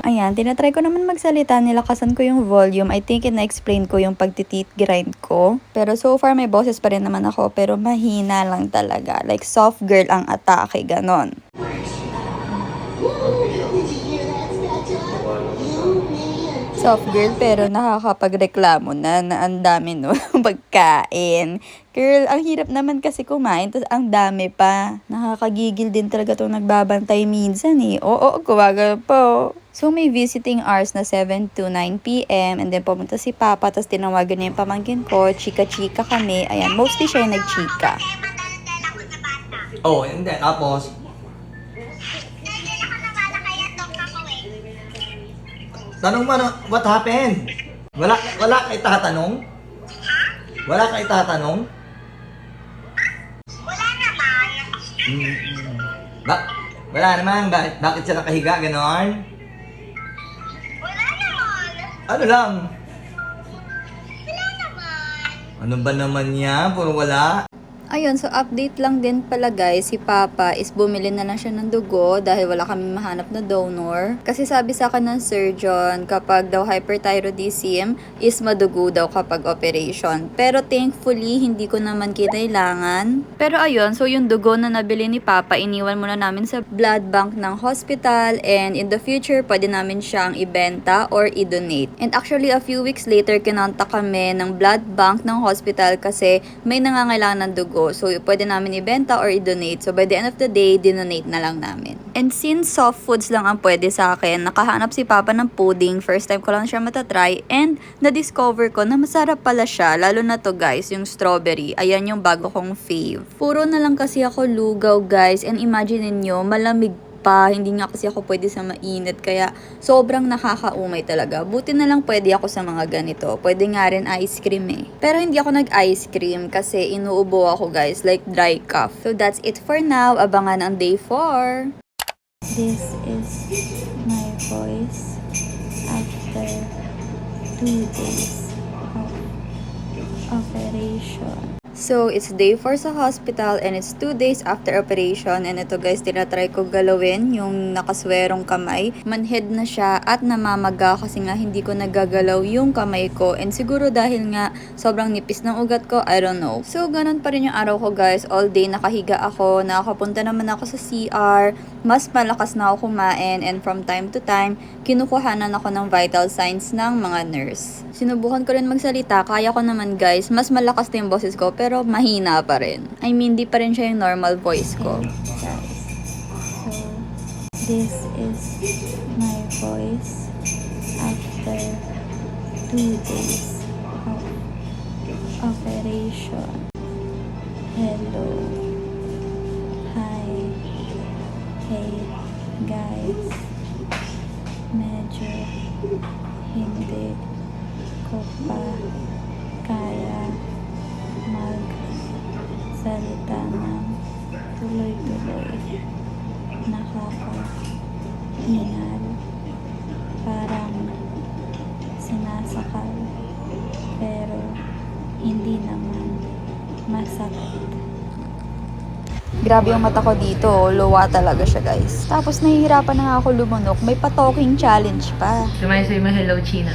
Ayan, tinatry ko naman magsalita, nilakasan ko yung volume. I think ina-explain ko yung pagtitit grind ko. Pero so far may boses pa rin naman ako, pero mahina lang talaga. Like soft girl ang atake, ganon. Soft girl pero nakakapagreklamo na ang dami no pagkain. Girl, ang hirap naman kasi kumain tapos ang dami pa. Nakakagigil din talaga itong nagbabantay minsan eh. Oo, kuwaga po. So may visiting hours na 7 to 9 p.m. and then pumunta si Papa tapos tinawagan niya yung pamangkin ko. Chika-chika kami. Ayan, mostly siya yung nagchika. Oh, hindi. Tapos, tanong mo, what happened? Wala kay tatanong? Wala kay tatanong? Wala naman. Wala naman. Bakit siya nakahiga? Ganon? Wala naman. Ano lang? Wala naman. Ano ba naman yan? Puro wala? Ayun, so update lang din pala guys, si Papa is bumili na lang siya ng dugo dahil wala kaming mahanap na donor. Kasi sabi sa akin ng surgeon, kapag daw hyperthyroidism is madugo daw kapag operation. Pero thankfully, hindi ko naman kinailangan. Pero ayun, so yung dugo na nabili ni Papa, iniwan muna namin sa blood bank ng hospital and in the future, pwede namin siyang ibenta or i-donate. And actually, a few weeks later, kinontak kami ng blood bank ng hospital kasi may nangangailangan ng dugo. So, pwede namin ibenta or i-donate. So, by the end of the day, dinonate na lang namin. And since soft foods lang ang pwede sa akin, nakahanap si Papa ng pudding. First time ko lang siya matatry. And na-discover ko na masarap pala siya. Lalo na to guys, yung strawberry. Ayan yung bago kong fave. Puro na lang kasi ako lugaw guys. And imagine niyo malamig pa, hindi nga kasi ako pwede sa mainit, kaya sobrang nakakaumay talaga. Buti na lang pwede ako sa mga ganito. Pwede nga rin ice cream eh. Pero hindi ako nag-ice cream kasi inuubo ako guys, like dry cough. So that's it for now. Abangan ang day 4. This is my voice after 2 days of operation. So, it's day 4 sa hospital and it's 2 days after operation. And ito guys, tinatry ko galawin yung nakaswerong kamay. Manhead na siya at namamaga kasi nga hindi ko nagagalaw yung kamay ko. And siguro dahil nga sobrang nipis ng ugat ko, I don't know. So, ganun pa rin yung araw ko guys. All day nakahiga ako, nakakapunta naman ako sa CR. Mas malakas na ako kumain and from time to time, kinukuhanan ako ng vital signs ng mga nurse. Sinubukan ko rin magsalita, kaya ko naman guys. Mas malakas na yung boses ko pero mahina pa rin. I mean, di pa rin siya yung normal voice ko. Guys, so this is my voice after 2 days of operation. Hello. Hi. Hey, guys. Medyo hindi ko pa kaya magsalita ng tuloy-tuloy. Nakakahingal. Parang sinasakal. Pero hindi naman masakit. Grabe yung mata ko dito. Luwa talaga siya, guys. Tapos nahihirapan na nga ako lumunok. May pa-talking challenge pa. Sumayo mo, hello, China.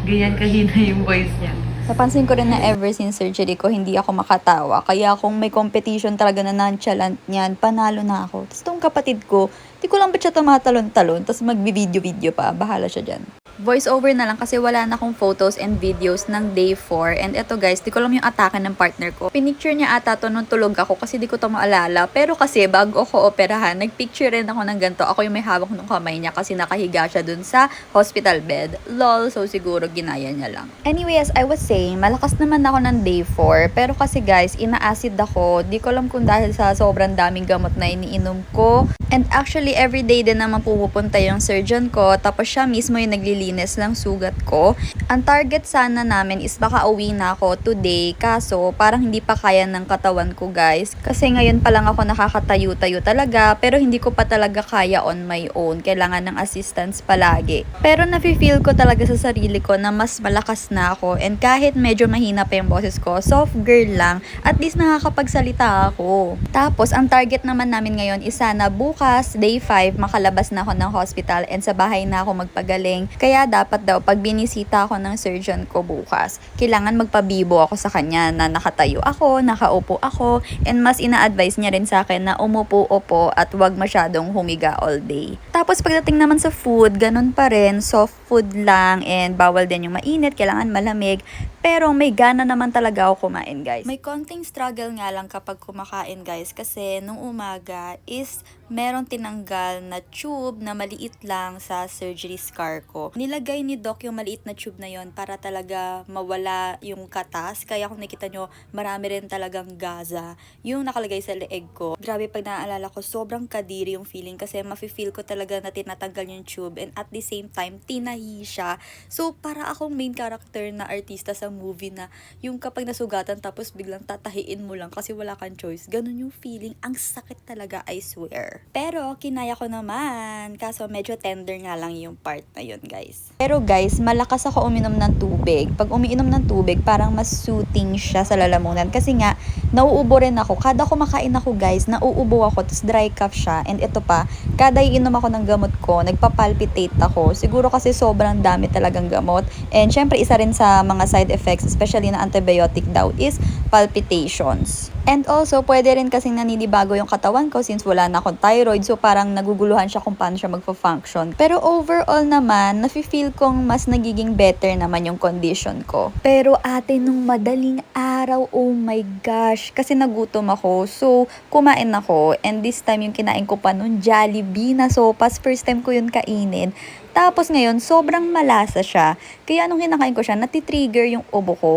Ganyan kahina yung voice niya. Napansin ko rin na ever since surgery ko, hindi ako makatawa. Kaya kung may competition talaga na nonchalant niyan, panalo na ako. Tapos itong kapatid ko, di ko lang ba't siya tumatalon-talon, tapos magbi-video-video pa. Bahala siya dyan. Voice over na lang kasi wala na akong photos and videos ng day 4. And eto guys, di ko alam yung atake ng partner ko. Pinicture niya ata to nung tulog ako kasi di ko to maalala. Pero kasi bago ako operahan, nagpicture rin ako ng ganito. Ako yung may hawak ng kamay niya kasi nakahiga siya dun sa hospital bed. Lol, so siguro ginaya niya lang. Anyway, as I was saying, malakas naman ako ng day 4. Pero kasi guys, ina-acid ako. Di ko alam kung dahil sa sobrang daming gamot na iniinom ko. And actually, everyday din naman pumupunta yung surgeon ko. Tapos siya mismo yung naglilinis malinis lang sugat ko. Ang target sana namin is baka uwi na ako today, kaso parang hindi pa kaya ng katawan ko guys. Kasi ngayon pa lang ako nakakatayo-tayo talaga, pero hindi ko pa talaga kaya on my own. Kailangan ng assistance palagi. Pero nafe-feel ko talaga sa sarili ko na mas malakas na ako, and kahit medyo mahina pa yung boses ko, soft girl lang, at least nakakapagsalita ako. Tapos, ang target naman namin ngayon is sana bukas, day 5, makalabas na ako ng hospital and sa bahay na ako magpagaling. Kaya dapat daw, pag binisita ako ng surgeon ko bukas, kailangan magpabibo ako sa kanya na nakatayo ako, nakaupo ako, and mas ina-advise niya rin sa akin na umupo-upo at wag masyadong humiga all day. Tapos, pagdating naman sa food, ganun pa rin, soft food lang, and bawal din yung mainit, kailangan malamig. Pero may gana naman talaga ako kumain, guys. May konting struggle nga lang kapag kumakain, guys, kasi nung umaga is meron tinanggal na tube na maliit lang sa surgery scar ko. Nilagay ni Doc yung maliit na tube na yon para talaga mawala yung katas. Kaya kung nakita nyo, marami rin talagang gaza yung nakalagay sa leeg ko. Grabe, pag naaalala ko, sobrang kadiri yung feeling kasi mafe-feel ko talaga na tinatanggal yung tube, and at the same time, tinahi siya. So, para akong main character na artista sa movie na yung kapag nasugatan tapos biglang tatahiin mo lang kasi wala kang choice. Ganun yung feeling. Ang sakit talaga, I swear. Pero, kinaya ko naman. Kaso, medyo tender nga lang yung part na yun, guys. Pero guys, malakas ako uminom ng tubig. Pag umiinom ng tubig, parang mas soothing siya sa lalamunan. Kasi nga, nauubo rin ako. Kada kumakain ako, guys, nauubo ako. Tapos dry cough siya. And ito pa, kada iinom ako ng gamot ko, nagpapalpitate ako. Siguro kasi sobrang dami talagang gamot. And syempre, isa rin sa mga side effects, especially na antibiotic daw, is palpitations. And also, pwede rin kasing naninibago yung katawan ko since wala na akong thyroid. So, parang naguguluhan siya kung paano siya magpa-function. Pero overall naman, nafe-feel kong mas nagiging better naman yung condition ko. Pero ate, nung madaling araw, oh my gosh, kasi nagutom ako. So, kumain ako. And this time, yung kinain ko pa nun, Jollibee na sopas. First time ko yun kainin. Tapos ngayon, sobrang malasa siya. Kaya nung kinakain ko siya, natitrigger yung ubo ko.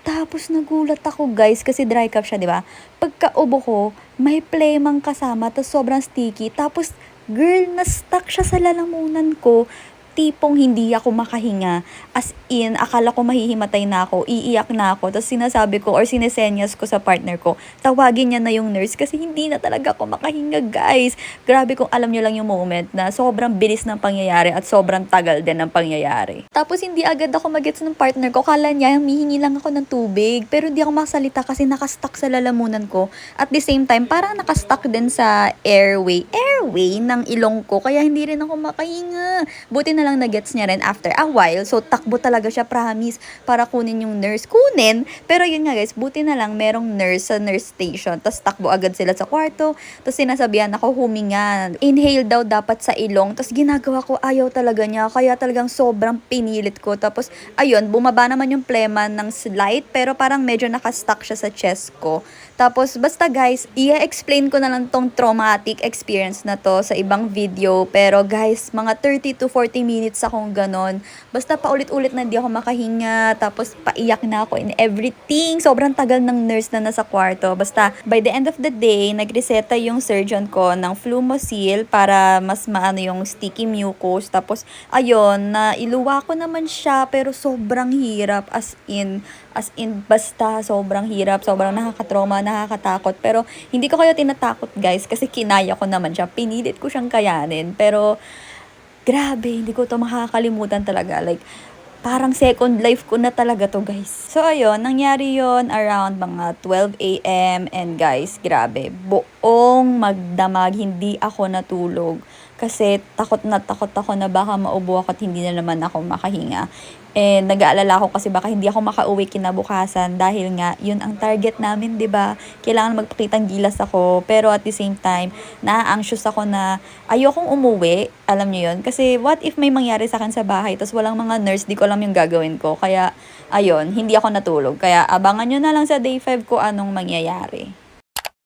Tapos nagulat ako, guys, kasi dry cough siya, di ba? Pagka-ubo ko, may phlegmang kasama, tapos sobrang sticky. Tapos, girl, na-stuck siya sa lalamunan ko. Tipong hindi ako makahinga. As in, akala ko mahihimatay na ako, iiyak na ako. Tapos sinasabi ko or sinesenyas ko sa partner ko, tawagin niya na yung nurse kasi hindi na talaga ako makahinga, guys. Grabe, kung alam niyo lang yung moment na sobrang bilis ng pangyayari at sobrang tagal din ng pangyayari. Tapos hindi agad ako magets ng partner ko. Kala niya humihingi lang ako ng tubig. Pero hindi ako makasalita kasi nakastuck sa lalamunan ko. At the same time, parang nakastuck din sa airway ng ilong ko. Kaya hindi rin ako makahinga. Buti na lang na-gets niya rin after a while. So, takbo talaga siya, promise, para kunin yung nurse. Kunin! Pero yun nga, guys, buti na lang merong nurse sa nurse station. Tapos, takbo agad sila sa kwarto. Tapos, sinasabihan ako huminga. Inhale daw dapat sa ilong. Tapos, ginagawa ko, ayaw talaga niya. Kaya talagang sobrang pinilit ko. Tapos, ayun, bumaba naman yung plema ng slight. Pero parang medyo nakastuck siya sa chest ko. Tapos, basta guys, i-explain ko na lang tong traumatic experience na to sa ibang video. Pero guys, mga 30 to 40 minutes akong ganon. Basta paulit-ulit na hindi ako makahinga. Tapos, paiyak na ako in everything. Sobrang tagal ng nurse na nasa kwarto. Basta, by the end of the day, nagreseta yung surgeon ko ng Flumosil para mas maano yung sticky mucus. Tapos, ayun, na iluwa ko naman siya. Pero sobrang hirap. As in, basta sobrang hirap. Sobrang nakakatrauma, nakakatakot. Pero, hindi ko kayo tinatakot, guys. Kasi kinaya ko naman siya. Pinilit ko siyang kayanin. Pero, grabe, hindi ko to makakalimutan talaga. Like, parang second life ko na talaga to, guys. So, ayun, nangyari yon around mga 12 a.m. And guys, grabe, buong magdamag, hindi ako natulog. Kasi takot ako na baka maubo ako at hindi na naman ako makahinga. And nag-aalala ako kasi baka hindi ako makauwi kinabukasan dahil nga yun ang target namin, 'di ba? Kailangan magpakitang gilas ako, pero at the same time, na-anxious ako na ayokong umuwi. Alam niyo yun? Kasi what if may mangyari sa akin sa bahay tapos walang mga nurse, di ko alam yung gagawin ko. Kaya ayun, hindi ako natulog. Kaya abangan nyo na lang sa day 5 ko anong mangyayari.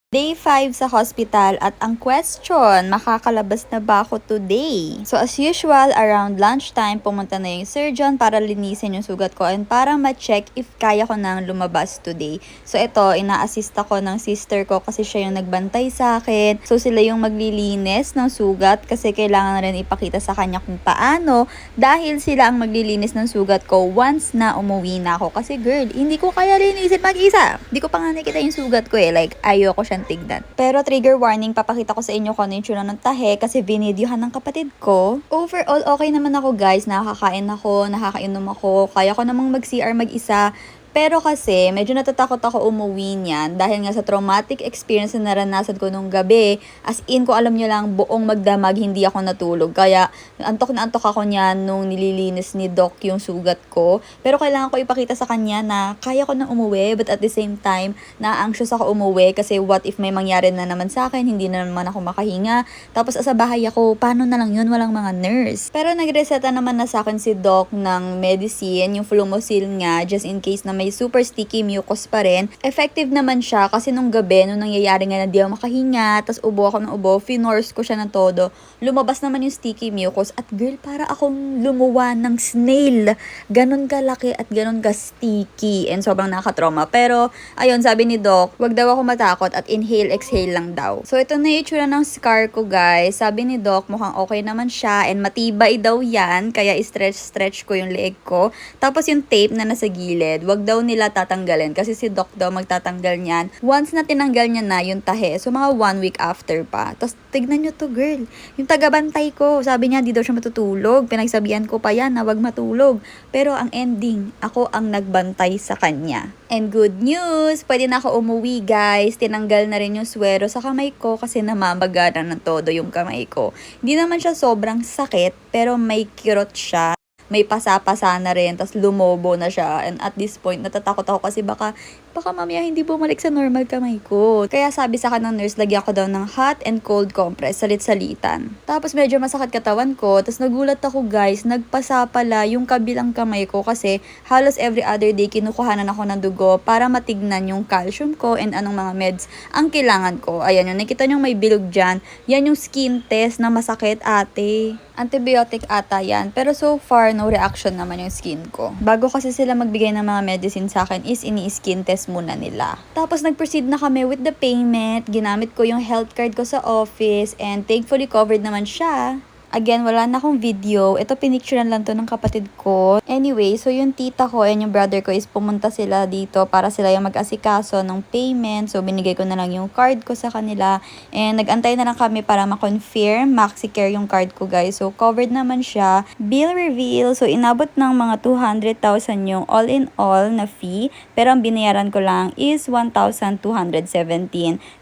Day 5 sa hospital at ang question, makakalabas na ba ako today? So as usual, around lunchtime, pumunta na yung surgeon para linisin yung sugat ko and para ma-check if kaya ko nang lumabas today. So ito, ina-assist ako ng sister ko kasi siya yung nagbantay sa akin. So sila yung maglilinis ng sugat kasi kailangan na rin ipakita sa kanya kung paano dahil sila ang maglilinis ng sugat ko once na umuwi na ako. Kasi girl, hindi ko kaya linisin mag-isa. Hindi ko pa nga nakita yung sugat ko eh. Like, ayoko siyang tignan. Pero trigger warning, papakita ko sa inyo kung ano yung tsura ng tahe kasi binidyohan ng kapatid ko. Overall, okay naman ako guys. Nakakain ako, nakakainom ako. Kaya ko namang mag-CR mag-isa. Pero kasi, medyo natatakot ako umuwi niyan dahil nga sa traumatic experience na naranasan ko nung gabi. As in, kung alam nyo lang, buong magdamag, hindi ako natulog. Kaya, antok na antok ako niyan nung nililinis ni Doc yung sugat ko. Pero kailangan ko ipakita sa kanya na kaya ko na umuwi, but at the same time, na-anxious ako umuwi kasi what if may mangyari na naman sa akin, hindi na naman ako makahinga. Tapos sa bahay ako, paano na lang yun, walang mga nurse. Pero nagreseta naman na sa akin si Doc ng medicine, yung Flumoxil nga, just in case na may super sticky mucus pa rin. Effective naman siya kasi nung gabi, nung nangyayari nga na di ako makahinga, tas ubo ako ng ubo, finorce ko siya ng todo. Lumabas naman yung sticky mucus at girl, para akong lumuwa ng snail. Ganon kalaki at ganon ka sticky and sobrang nakatrauma. Pero, ayun, sabi ni Doc, wag daw ako matakot at inhale, exhale lang daw. So, ito na yung itsura ng scar ko guys. Sabi ni Doc, mukhang okay naman siya and matibay daw yan, kaya stretch ko yung leeg ko. Tapos yung tape na nasa gilid, wag daw nila tatanggalin kasi si Doc daw magtatanggal niyan. Once na tinanggal niya na yung tahe, so mga 1 week after pa. Tapos tignan nyo to girl, yung tagabantay ko, sabi niya di daw siya matutulog. Pinagsabihan ko pa yan na wag matulog. Pero ang ending, ako ang nagbantay sa kanya. And good news, pwede na ako umuwi guys. Tinanggal na rin yung swero sa kamay ko kasi namamagana ng todo yung kamay ko. Hindi naman siya sobrang sakit, pero may kirot siya. May pasa-pasa na rin, tas lumobo na siya. And at this point, natatakot ako kasi baka mamaya hindi bumalik sa normal kamay ko. Kaya sabi sa akin ng nurse, lagyan ko daw ng hot and cold compress, salit-salitan. Tapos medyo masakit katawan ko, tas nagulat ako guys, nagpasa pala yung kabilang kamay ko kasi halos every other day kinukuhanan ako ng dugo para matignan yung calcium ko and anong mga meds ang kailangan ko. Ayan yun, nakita nyo may bilog dyan. Yan yung skin test na masakit ate. Antibiotic ata yan. Pero so far, no reaction naman yung skin ko. Bago kasi sila magbigay ng mga medicine sa akin is ini-skin test muna nila. Tapos nag-proceed na kami with the payment. Ginamit ko yung health card ko sa office and thankfully covered naman siya. Again, wala na akong video. Ito, pinicturean lang to ng kapatid ko. Anyway, so yung tita ko and yung brother ko is pumunta sila dito para sila yung mag-asikaso ng payment. So, binigay ko na lang yung card ko sa kanila. And nag-antay na lang kami para ma-confirm. MaxiCare yung card ko, guys. So, covered naman siya. Bill reveal. So, inabot ng mga 200,000 yung all-in-all na fee. Pero ang binayaran ko lang is 1,217.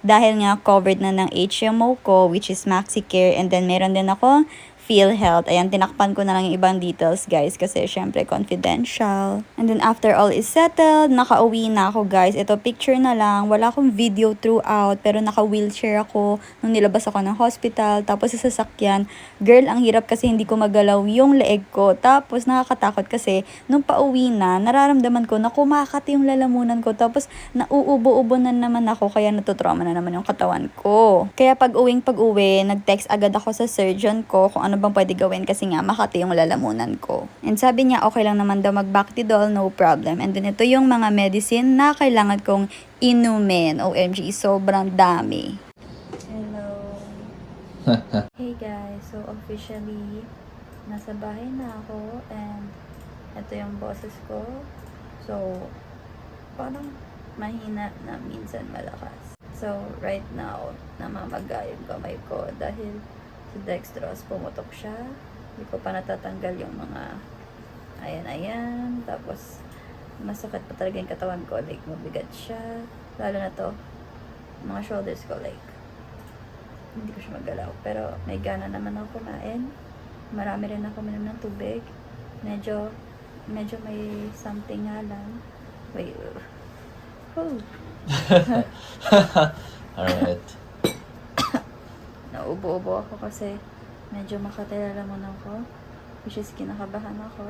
Dahil nga covered na ng HMO ko, which is MaxiCare. And then, meron din ako PhilHealth. Ayan, tinakpan ko na lang yung ibang details, guys, kasi syempre confidential. And then, after all is settled, nakauwi na ako, guys. Ito, picture na lang. Wala akong video throughout, pero naka-wheelchair ako nung nilabas ako ng hospital. Tapos, sa sasakyan, girl, ang hirap kasi hindi ko magalaw yung leeg ko. Tapos, nakakatakot kasi, nung pauwi na, nararamdaman ko na kumakat yung lalamunan ko. Tapos, nauubo-ubo na naman ako, kaya natutrauma na naman yung katawan ko. Kaya, pag-uwi, nag-text agad ako sa surgeon ko kung ano bang pwede gawin kasi nga makati yung lalamunan ko. And sabi niya, okay lang naman daw mag-Bactidol, no problem. And then ito yung mga medicine na kailangan kong inumin. OMG, sobrang dami. Hello. Hey guys, so officially, nasa bahay na ako and ito yung boses ko. So, parang mahina na minsan malakas. So, right now, namamaga yung kamay ko dahil si dextrose, pumutok siya. Hindi ko pa natatanggal yung mga ayan. Tapos, masakit pa talaga yung katawan ko. Like, mabigat siya. Lalo na to, mga shoulders ko, like, hindi ko siya magalaw. Pero, may gana naman ako kumain. Marami rin ako minom ng tubig. Medyo may something nga lang. Wait. Oh. Alright. Naubo-ubo ako kasi medyo makatilala mo na ako. Which is kinakabahan ako.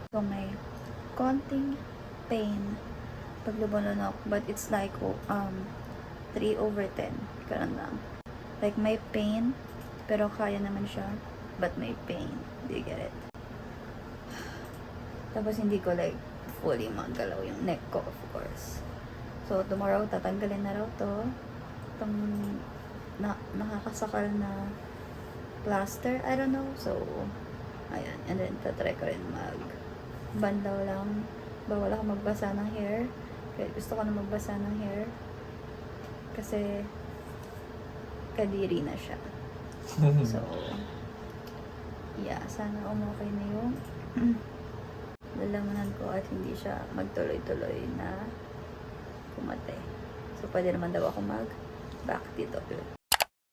So may konting pain pag lumulunok, but it's like 3/10. Ganun lang. Like, may pain, pero kaya naman siya, but may pain. Do you get it? Tapos, hindi ko like fully magalaw yung neck ko, of course. So, tomorrow, tatanggalin na raw to. Itong nakakasakal na plaster. I don't know. So, ayan. And then, tatry ko rin bandaw lang. Bawal ako magbasa ng hair. Kaya gusto ko na magbasa ng hair. Kasi, kadiri na siya. So, yeah. Sana umokay na yung lalamunan ko at hindi siya magtuloy-tuloy na kumate. So, pwede naman daw ako mag-back dito.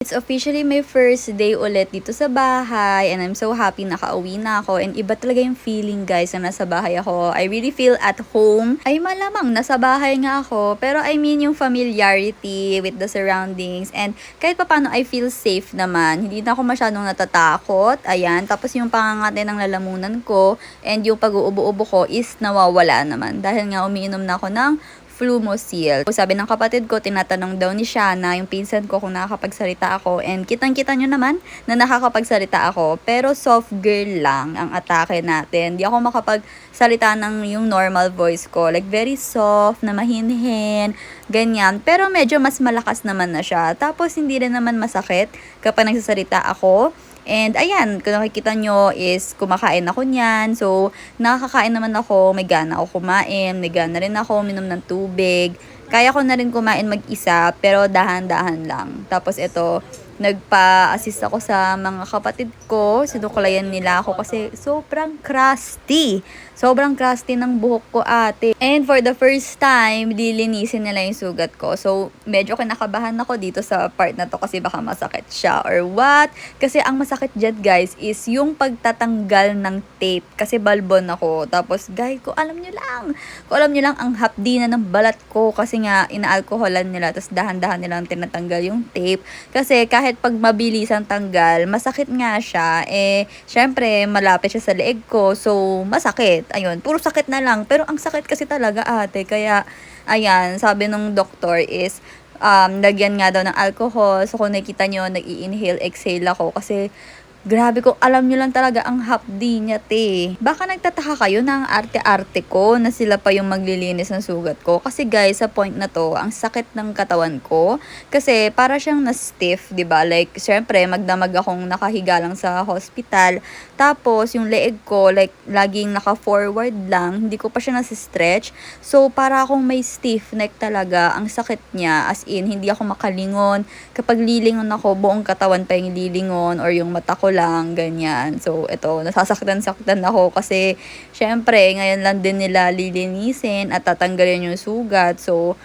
It's officially my first day ulit dito sa bahay and I'm so happy nakauwi na ako and iba talaga yung feeling guys na nasa bahay ako. I really feel at home. Ay malamang nasa bahay nga ako pero I mean yung familiarity with the surroundings and kahit paano I feel safe naman. Hindi na ako masyadong natatakot. Ayan. Tapos yung pangangate ng lalamunan ko and yung pag-uubo-ubo ko is nawawala naman dahil nga umiinom na ako ng Flumosil. Sabi ng kapatid ko, tinatanong daw ni Shana, yung pinsan ko, kung nakakapagsalita ako. And kitang-kita nyo naman na nakakapagsalita ako. Pero soft girl lang ang atake natin. Di ako makapagsalita ng yung normal voice ko. Like very soft, na mahinhin, ganyan. Pero medyo mas malakas naman na siya. Tapos hindi rin naman masakit kapag nagsasalita ako. And ayan, kung nakikita nyo is kumakain ako niyan. So, nakakakain naman ako, may gana ako kumain, may gana rin ako minom ng tubig. Kaya ko na rin kumain mag-isa, pero dahan-dahan lang. Tapos ito, nagpa-assist ako sa mga kapatid ko. Sinuklayan nila ako kasi sobrang crusty. Sobrang crusty ng buhok ko ate. And for the first time, lilinisin nila yung sugat ko. So, medyo kinakabahan ako dito sa part na to kasi baka masakit siya or what. Kasi ang masakit dyan guys is yung pagtatanggal ng tape. Kasi balbon ako. Tapos guys, kung alam nyo lang ang hapdi na ng balat ko kasi nga inaalkoholan nila. Tapos dahan-dahan nilang tinatanggal yung tape. Kasi kahit pag mabilisan tanggal, masakit nga siya. Eh, syempre, malapit siya sa leeg ko. So, masakit. Ayun, puro sakit na lang. Pero ang sakit kasi talaga ate. Kaya, ayan, sabi ng doktor is, lagyan nga daw ng alcohol. So, kung nakita nyo, nag-i-inhale, exhale ako. Kasi, grabe ko, alam nyo lang talaga ang hapdi niya, te. Baka nagtataka kayo na ang arte-arte ko na sila pa yung maglilinis ng sugat ko. Kasi guys, sa point na to, ang sakit ng katawan ko. Kasi para siyang na-stiff, diba? Like, syempre, magdamag akong nakahiga lang sa hospital. Tapos, yung leeg ko, like, laging naka-forward lang. Hindi ko pa siya nasi-stretch. So, para akong may stiff neck talaga. Ang sakit niya. As in, hindi ako makalingon. Kapag lilingon ako, buong katawan pa yung lilingon or yung mata ko lang, ganyan. So, ito, nasasaktan-saktan ako kasi, syempre, ngayon lang din nila lilinisin at tatanggalin yung sugat. So,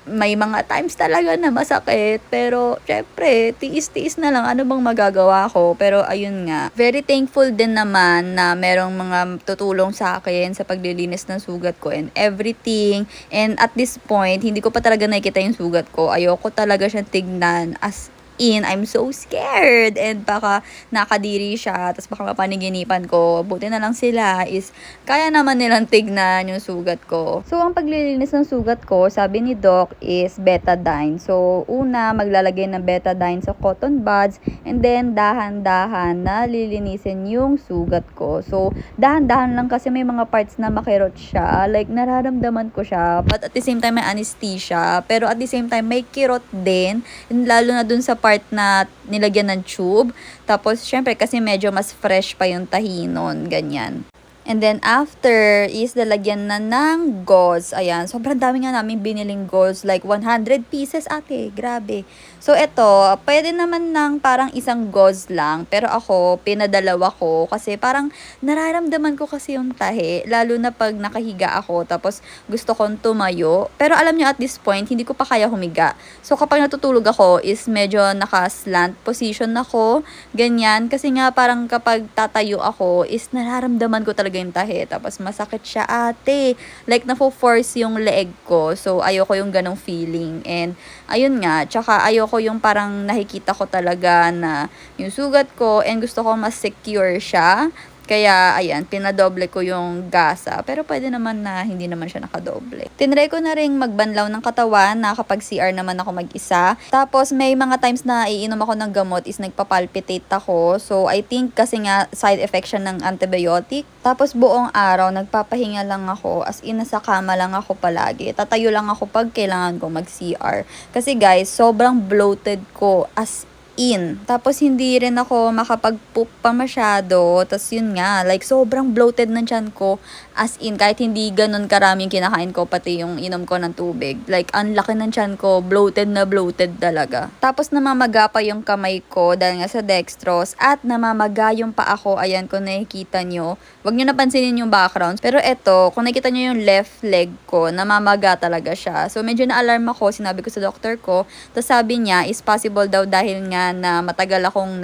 may mga times talaga na masakit. Pero, syempre, tiis-tiis na lang. Ano bang magagawa ko? Pero, ayun nga. Very thankful din naman na merong mga tutulong sa akin sa paglilinis ng sugat ko and everything. And at this point, hindi ko pa talaga nakikita yung sugat ko. Ayoko talaga siyang tignan as I'm so scared and baka nakadiri siya tapos baka mapaniginipan ko. Buti na lang sila is kaya naman nilang tignan yung sugat ko. So ang paglilinis ng sugat ko, sabi ni doc is betadine. So una maglalagay ng betadine sa cotton buds and then dahan-dahan na lilinisin yung sugat ko. So dahan-dahan lang kasi may mga parts na makirot siya. Like nararamdaman ko siya but at the same time may anesthesia pero at the same time may kirot din and lalo na dun sa part na nilagyan ng tube. Tapos, syempre, kasi medyo mas fresh pa yung tahinon. Ganyan. And then, after is lalagyan na ng gauze. Ayan. Sobrang dami nga namin biniling gauze. Like, 100 pieces ate. Grabe. So, ito, pwede naman ng parang isang gauze lang. Pero ako, pinadalawa ko. Kasi parang nararamdaman ko kasi yung tahi. Lalo na pag nakahiga ako. Tapos, gusto kong tumayo. Pero alam nyo, at this point, hindi ko pa kaya humiga. So, kapag natutulog ako, is medyo naka-slant position ako. Ganyan. Kasi nga, parang kapag tatayo ako, is nararamdaman ko talaga yung tahi. Tapos masakit siya ate. Like nafo-force yung leeg ko. So ayoko yung ganong feeling. And ayun nga. Tsaka ayoko yung parang nakikita ko talaga na yung sugat ko and gusto ko mas secure siya. Kaya, ayan, pinadoble ko yung gasa. Pero pwede naman na hindi naman siya nakadoble. Tinry ko na rin magbanlaw ng katawan na kapag CR naman ako mag-isa. Tapos, may mga times na iinom ako ng gamot is nagpapalpitate ako. So, I think kasi nga side effect siya ng antibiotic. Tapos, buong araw, nagpapahinga lang ako. As in, nasa kama lang ako palagi. Tatayo lang ako pag kailangan ko mag-CR. Kasi guys, sobrang bloated ko as in. Tapos, hindi rin ako makapag-poop pa masyado. Tapos, yun nga, like, sobrang bloated ng tiyan ko. As in, kahit hindi ganun karaming kinakain ko, pati yung inom ko ng tubig. Like, ang laki ng tiyan ko, bloated na bloated talaga. Tapos, namamaga pa yung kamay ko dahil nga sa dextrose. At namamaga yung paa ko. Ayan, kung nakikita nyo. Huwag nyo napansinin yung backgrounds. Pero eto, kung nakikita nyo yung left leg ko, namamaga talaga siya. So, medyo na-alarm ako. Sinabi ko sa doktor ko. Tapos, sabi niya, is possible daw dahil nga na matagal akong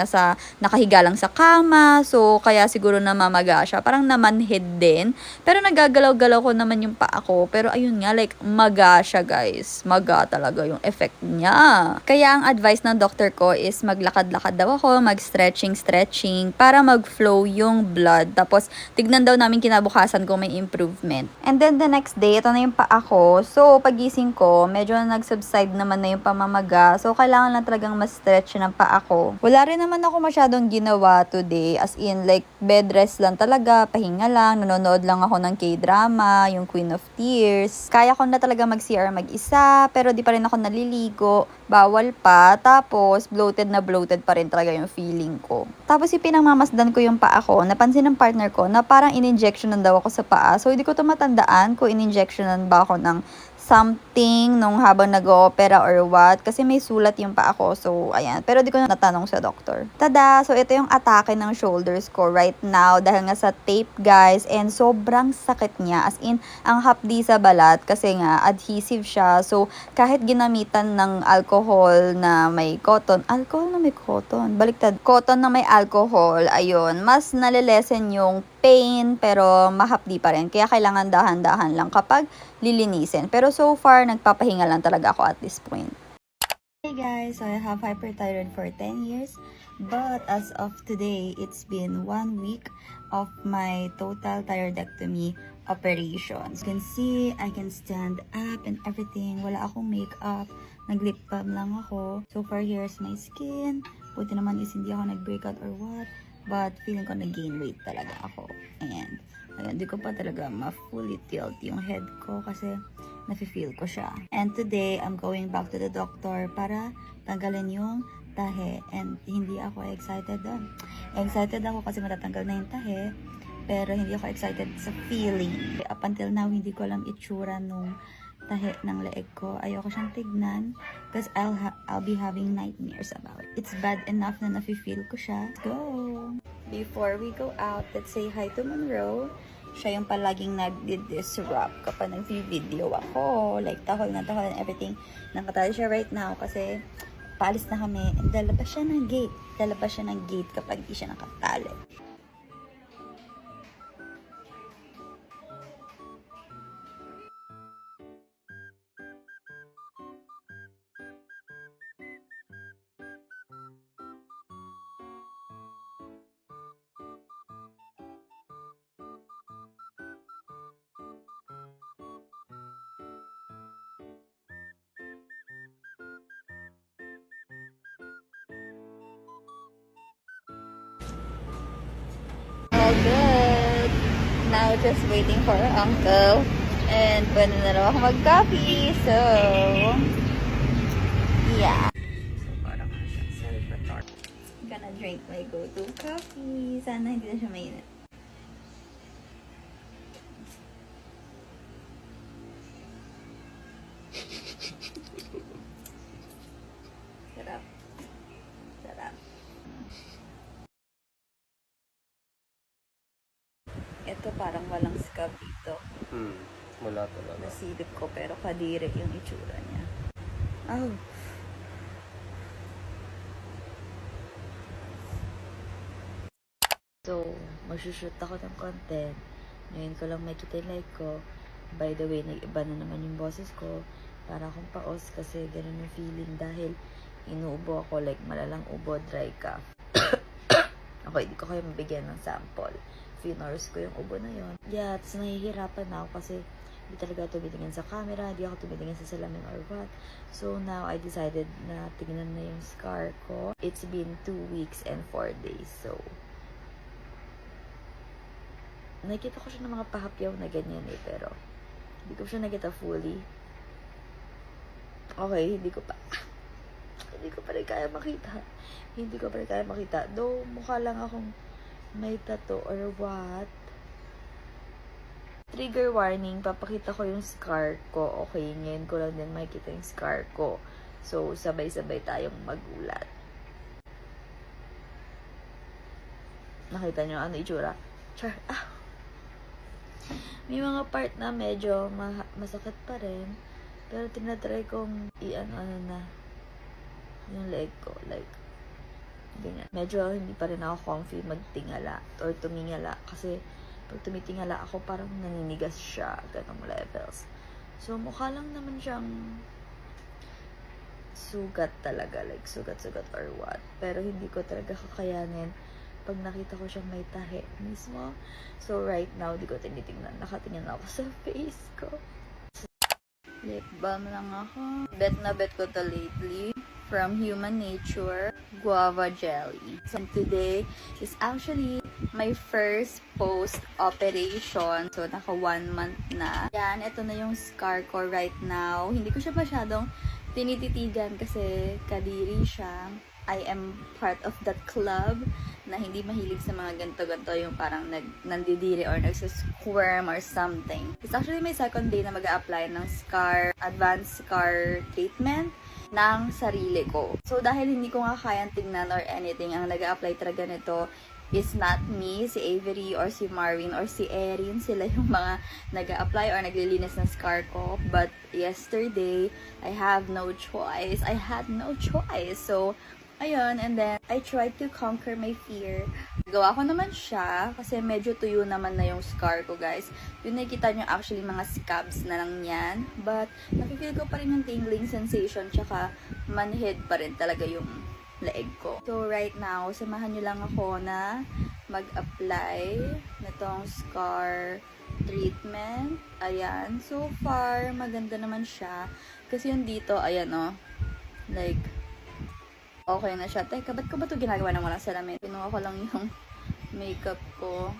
nakahiga lang sa kama. So, kaya siguro namamaga siya. Parang namanhid din. Pero nagagalaw-galaw ko naman yung paa ko. Pero ayun nga, like, maga siya, guys. Maga talaga yung effect niya. Kaya ang advice ng doctor ko is maglakad-lakad daw ako, mag-stretching para mag-flow yung blood. Tapos, tignan daw namin kinabukasan kung may improvement. And then the next day, ito na yung paa ko. So, pagising ko, medyo nag-subside naman na yung pamamaga. So, kailangan lang talagang ma-stretch ng paa ko. Wala rin naman ako masyadong ginawa today. As in, like, bed rest lang talaga, pahinga lang, nanonood lang ako ng K-drama, yung Queen of Tears. Kaya ko na talaga mag-CR mag-isa, pero di pa rin ako naliligo. Bawal pa. Tapos, bloated na bloated pa rin talaga yung feeling ko. Tapos, ipinangmamasdan ko yung paa ko. Napansin ng partner ko na parang in-injectionan daw ako sa paa. So, hindi ko to matandaan kung in-injectionan ba ako ng something nung habang nag-o-opera or what. Kasi may sulat yung paa ko. So, ayan. Pero di ko na natanong sa doktor. Tada! So, ito yung atake ng shoulders ko right now. Dahil nga sa tape, guys. And sobrang sakit niya. As in, ang hapdi sa balat. Kasi nga, adhesive siya. So, kahit ginamitan ng alcohol na may cotton. Alcohol na may cotton? Baliktad. Cotton na may alcohol. Ayun. Mas nalilesen yung pain. Pero mahapdi pa rin. Kaya kailangan dahan-dahan lang kapag lilinisin. Pero so far, nagpapahinga lang talaga ako at this point. Hey guys, so I have hyperthyroid for 10 years. But as of today, it's been 1 week of my total thyroidectomy operations. You can see, I can stand up and everything. Wala akong makeup. Nag-lip balm lang ako. So far, here's my skin. Buti naman is hindi ako nag-breakout or what. But feeling ko nag-gain weight talaga ako. And ayun, di ko pa talaga ma-fully tilt yung head ko kasi nafe-feel ko siya. And today, I'm going back to the doctor para tanggalin yung tahe. And hindi ako excited doon. Excited ako kasi matatanggal na yung tahe. Pero hindi ako excited sa feeling. Up until now, hindi ko alam itsura nung tahe ng leeg ko. Ayoko siyang tignan because I'll be having nightmares about it. It's bad enough na nafe-feel ko siya. Let's go! Before we go out, let's say hi to Monroe. Siya yung palaging nag-disrupt kapag nag-video ako. Like, tahol na tahol and everything. Nakatali siya right now kasi paalis na kami. And lalabas siya ng gate. Lalabas siya ng gate kapag hindi siya nakatali. All good. Now, just waiting for our uncle. And pwede na raw ako mag-coffee. So, yeah. I'm gonna drink my go-to coffee. Sana hindi na siya mainit. Sarap. Sarap. Ito parang walang scab dito. Wala talaga. Nasilip ko pero kadiri yung itsura niya. Oh. So, magsushoot ako ng content. Ngayon ko lang makita yung like ko. By the way, nag-iba na naman yung boses ko. Para akong paos kasi ganun yung feeling dahil inuubo ako like malalang ubo, dry cough. Okay, di ko kayo mabigyan ng sample. Finors ko yung ubo na yon. Yeah, tapos nahihirapan na ako kasi hindi talaga tumitingin sa camera, hindi ako tumitingin sa salamin or what. So now, I decided na tingnan na yung scar ko. It's been 2 weeks and 4 days. So, nakita ko siya ng mga pahapyaw na ganyan eh, pero hindi ko siya nakita fully. Okay, hindi ko pa rin kaya makita. Hindi ko pa rin kaya makita. Though, mukha lang akong may tattoo or what. Trigger warning, papakita ko yung scar ko. Okay, ngayon ko lang din makikita yung scar ko. So, sabay-sabay tayong magulat. Nakita nyo ano itsura? Char, May mga part na medyo masakit pa rin. Pero tinatry kong i-ano na yung leg ko. Like, ganyan. Medyo hindi pa rin ako comfy magtingala or tumingala. Kasi, pag tumitingala ako, parang naninigas siya. Ganong levels. So, mukha lang naman siyang sugat talaga. Like, sugat-sugat or what. Pero hindi ko talaga kakayanin pag nakita ko siyang may tahe mismo. So, right now, di ko tinitingnan. Nakatingin ako sa face ko. Lip balm lang ako. Bet na bet ko to lately. From Human Nature, Guava Jelly. So, today is actually my first post-operation. So, naka 1 month na. Yan, ito na yung scar ko right now. Hindi ko siya masyadong tinititigan kasi kadiri siya. I am part of that club na hindi mahilig sa mga ganto-ganto, yung parang nandidiri or nagsisquirm or something. It's actually my second day na mag-a-apply ng advanced scar treatment ng sarili ko. So, dahil hindi ko nga kayang tingnan or anything, ang nag-a-apply talaga nito is not me, si Avery or si Marvin or si Erin. Sila yung mga nag-a-apply or naglilinis ng scar ko. But yesterday, I have no choice. I had no choice. So, ayun, and then I tried to conquer my fear. Gawa ko naman siya kasi medyo tuyo naman na yung scar ko, guys. Yung nakikita nyo actually mga scabs na lang yan. But nakifeel ko pa rin yung tingling sensation tsaka manhid pa rin talaga yung leeg ko. So right now, samahan nyo lang ako na mag-apply nitong scar treatment. Ayan. So far, maganda naman siya. Kasi yung dito, ayan o. Like, okay na siya. Teka, ba't ko ba ito ginagawa ng walang salamin? Pinuha ko lang yung makeup ko.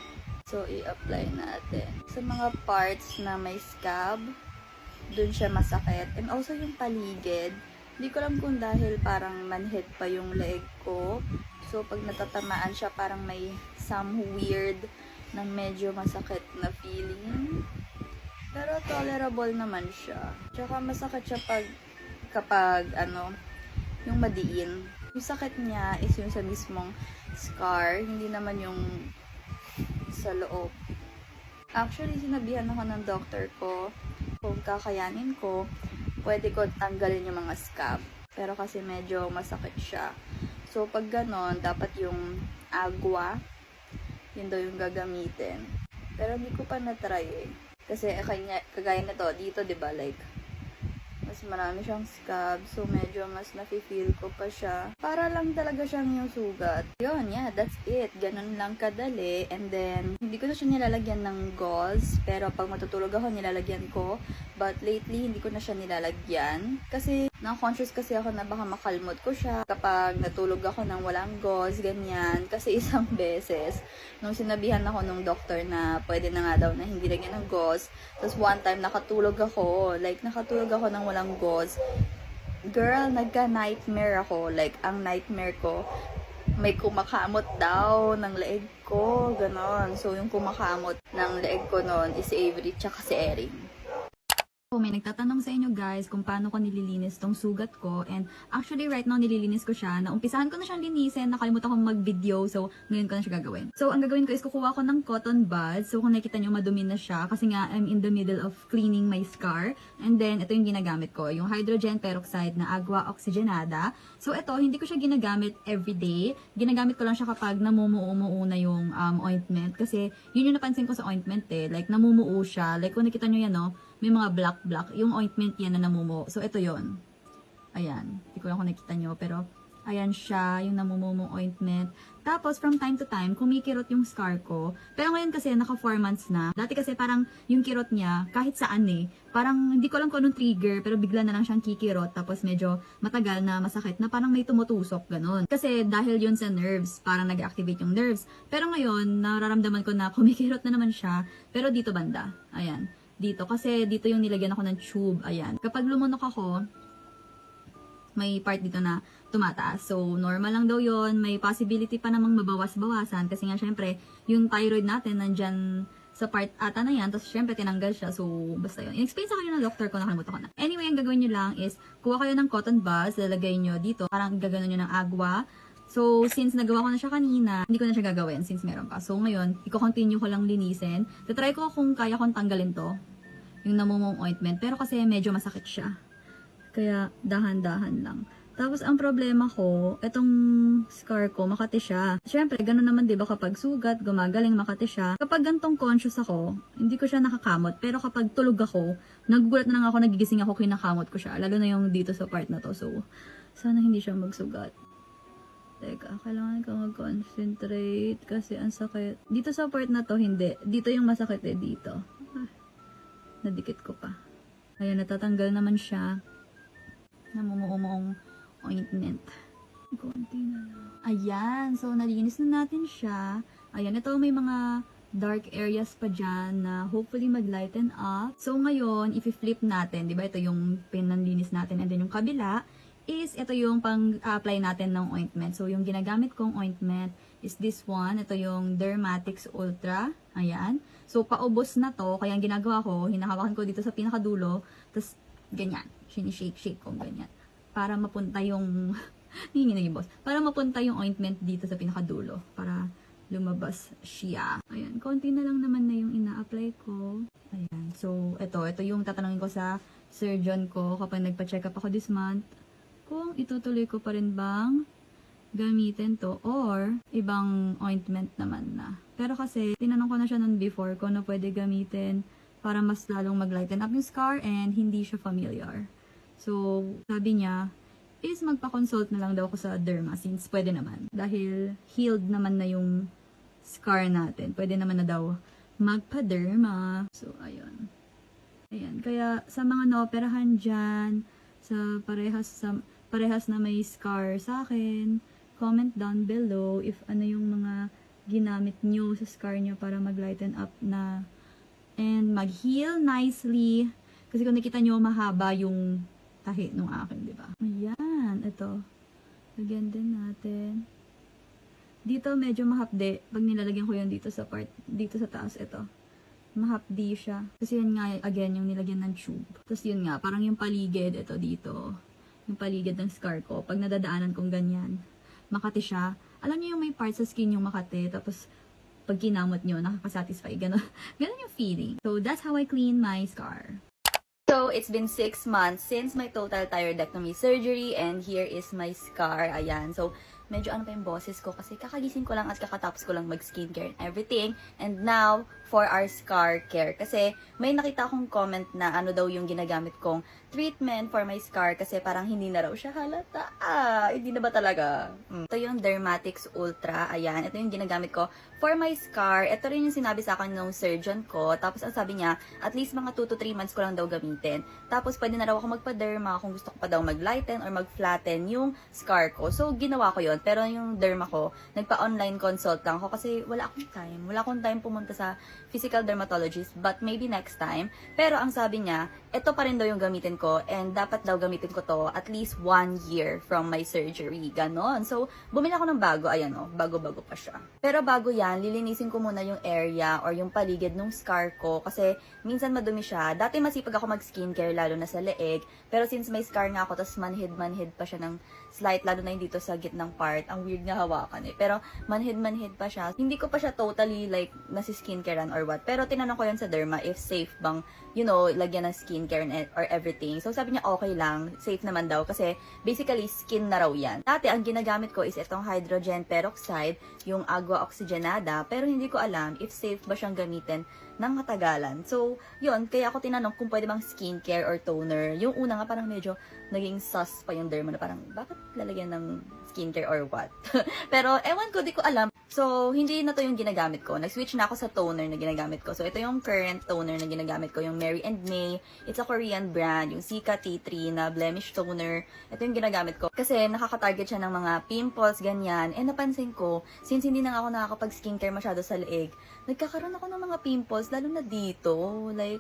So, i-apply natin. Sa mga parts na may scab, dun siya masakit. And also yung paligid. Hindi ko alam kung dahil parang manhid pa yung leg ko. So, pag natatamaan siya, parang may some weird na medyo masakit na feeling. Pero tolerable naman siya. Tsaka masakit siya kapag yung madiin. Yung sakit niya is yung sa mismong scar, hindi naman yung sa loob. Actually, sinabihan ako ng doctor ko, kung kakayanin ko, pwede ko tanggalin yung mga scab. Pero kasi medyo masakit siya. So, pag ganon, dapat yung agua, yun daw yung gagamitin. Pero hindi ko pa na-try eh. Kasi kagaya nito, dito, diba, like, mas marami siyang scab. So, medyo mas nafe-feel ko pa siya. Para lang talaga siyang yung sugat. Yun, yeah, that's it. Ganun lang kadali. And then, hindi ko na siya nilalagyan ng gauze. Pero pag matutulog ako, nilalagyan ko. But lately, hindi ko na siya nilalagyan. Kasi, na-conscious kasi ako na baka makalmot ko siya. Kapag natulog ako ng walang gauze, ganyan. Kasi isang beses, nung sinabihan ako nung doctor na pwede na nga daw na hindi lagyan ng gauze. Tapos one time, nakatulog ako. Like, nakatulog ako ng walang gauze. Girl, nagka-nightmare ako. Like, ang nightmare ko, may kumakamot daw ng leeg ko. Ganon. So, yung kumakamot ng leeg ko noon is Avery tsaka si Erin. May nagtatanong sa inyo guys kung paano ko nililinis tong sugat ko, and actually right now nililinis ko siya. Naumpisahan ko na siyang linisin, nakalimutan kong mag-video, so ngayon ko na siya gagawin. So ang gagawin ko is kukuha ko ng cotton buds. So kung nakikita nyo, madumi na siya kasi nga I'm in the middle of cleaning my scar. And then ito yung ginagamit ko, yung hydrogen peroxide na agua oxygenada. So ito, hindi ko siya ginagamit everyday. Ginagamit ko lang siya kapag namumuo-muo na yung ointment, kasi yun yung napansin ko sa ointment eh, like namumuo siya. Like kung nakita nyo yan, no, may mga black yung ointment yan na namumuo. So, ito yon. Ayan. Hindi ko lang kung nakita nyo. Pero, Ayan siya, yung namumumong ointment. Tapos, from time to time, kumikirot yung scar ko. Pero ngayon kasi, naka 4 months na. Dati kasi parang yung kirot niya, kahit saan parang hindi ko alam kung anong trigger, pero bigla na lang siyang kikirot. Tapos medyo matagal na masakit na parang may tumutusok, ganun. Kasi dahil yun sa nerves, parang nag-activate yung nerves. Pero ngayon, nararamdaman ko na kumikirot na naman siya. Pero dito banda, ayan. Dito, kasi dito yung nilagyan ako ng tube, ayan. Kapag lumunok ako, may part dito na tumataas. So, normal lang daw yon. May possibility pa namang mabawas-bawasan. Kasi nga, syempre, yung thyroid natin nandyan sa part ata na yan. Tapos, syempre, tinanggal siya. So, basta yun. In-explain sa kayo ng doctor ko, nakalimutan ko na. Anyway, ang gagawin nyo lang is, kuha kayo ng cotton buds, lalagay nyo dito. Parang gagawin nyo ng agwa. So, since nagawa ko na siya kanina, hindi ko na siya gagawin since meron pa. So, ngayon, i-continue ko lang linisin. Tatry ko kung kaya kong tanggalin to. Yung namumong ointment. Pero kasi medyo masakit siya. Kaya, dahan-dahan lang. Tapos, ang problema ko, itong scar ko, makati siya. Siyempre, gano'n naman, di ba, kapag sugat, gumagaling, makati siya. Kapag gantong conscious ako, hindi ko siya nakakamot. Pero kapag tulog ako, nagugulat na lang ako, nagigising ako, kinakamot ko siya. Lalo na yung dito sa part na to. So, sana hindi siya magsugat. Teka, kailangan ko mag-concentrate kasi ang sakit. Dito sa part na to, hindi. Dito yung masakit dito. Nadikit ko pa. Ayan, natatanggal naman siya. Namumuong ointment. Konti na lang. Ayan. So, nalinis na natin siya. Ayan. Ito may mga dark areas pa dyan na hopefully mag-lighten up. So, ngayon, if-flip natin. Diba? Ito yung pinanlinis natin. And then, yung kabila is, ito yung pang-apply natin ng ointment. So, yung ginagamit kong ointment is this one. Ito yung Dermatix Ultra. Ayan. So, paubos na to. Kaya ang ginagawa ko, hinahawakan ko dito sa pinakadulo. Tapos, ganyan. Shake ko ganyan. Para mapunta yung hindi na yung boss. Para mapunta yung ointment dito sa pinakadulo. Para lumabas siya. Ayan. Konti na lang naman na yung ina-apply ko. Ayan. So, ito yung tatanungin ko sa surgeon ko kapag nagpa-check up ako this month. Kung itutuloy ko pa rin bang gamitin to or ibang ointment naman na. Pero kasi, tinanong ko na siya nun before kung ano pwede gamitin para mas lalong mag-lighten up yung scar and hindi siya familiar. So, sabi niya, is magpa-consult na lang daw ako sa derma since pwede naman. Dahil healed naman na yung scar natin. Pwede naman na daw magpa-derma. So, ayun. Ayan. Kaya, sa mga naoperahan dyan, sa parehas na may scar sa akin, comment down below if ano yung mga ginamit nyo sa scar nyo para mag-lighten up na and mag-heal nicely. Kasi kung nakita nyo, mahaba yung tahi nung akin, di ba? Ayan, ito. Lagyan din natin. Dito medyo mahapde. Pag nilalagyan ko yun dito sa part, dito sa taas, ito. Mahapdi siya. Kasi yun nga, again, yung nilagyan ng tube. Tapos yun nga, parang yung paligid, ito dito. Yung paligid ng scar ko. Pag nadadaanan kong ganyan, makati siya. Alam niyo yung may part sa skin yung makati, tapos pag kinamot nyo, nakakasatisfy. Ganon yung feeling. So, that's how I clean my scar. So, it's been 6 months since my total thyroidectomy surgery and here is my scar. Ayan. So, medyo ano pa yung boses ko kasi kakagising ko lang at kakatapos ko lang mag-skincare and everything. And now, for our scar care. Kasi may nakita akong comment na ano daw yung ginagamit kong treatment for my scar kasi parang hindi na raw siya halata. Hindi na ba talaga? Ito yung Dermatix Ultra. Ayan. Ito yung ginagamit ko for my scar. Ito rin yung sinabi sa akin ng surgeon ko. Tapos ang sabi niya, at least mga 2 to 3 months ko lang daw gamitin. Tapos pwede na raw ako magpa-derma kung gusto ko pa daw mag-lighten or mag-flatten yung scar ko. So, ginawa ko yon. Pero yung derma ko, nagpa-online consult lang ako kasi wala akong time. Wala akong time pumunta sa physical dermatologist, but maybe next time. Pero ang sabi niya, ito pa rin daw yung gamitin ko and dapat daw gamitin ko to at least 1 year from my surgery. Ganon. So, bumili ako ng bago. Ayan o, bago-bago pa siya. Pero bago yan, lilinisin ko muna yung area or yung paligid ng scar ko kasi minsan madumi siya. Dati masipag ako mag-skincare lalo na sa leeg. Pero since may scar nga ako, tapos manhid pa siya ng slight, lalo na yung dito sa gitnang part. Ang weird nga hawakan eh. Pero manhid pa siya. Hindi ko pa siya totally like nasi-skincarean or what. Pero tinanong ko yun sa derma if safe bang, you know, lagyan ng skincare or everything. So sabi niya okay lang, safe naman daw kasi basically skin na raw yan. Dati ang ginagamit ko is itong hydrogen peroxide, yung agua oxygenada, pero hindi ko alam if safe ba siyang gamitin ng matagalan. So, yun, kaya ako tinanong kung pwede bang skincare or toner. Yung una nga parang medyo naging sus pa yung derma na parang, bakit lalagyan ng skincare or what? Pero, ewan ko, di ko alam. So, hindi na to yung ginagamit ko. Nag-switch na ako sa toner na ginagamit ko. So, ito yung current toner na ginagamit ko, yung Mary and May. It's a Korean brand, yung Sika T3 na blemish toner. Ito yung ginagamit ko. Kasi, nakaka-target siya ng mga pimples, ganyan. And napansin ko, since hindi na ako nakakapag-skincare masyado sa leeg, nagkakaroon ako ng mga pimples, lalo na dito. Like,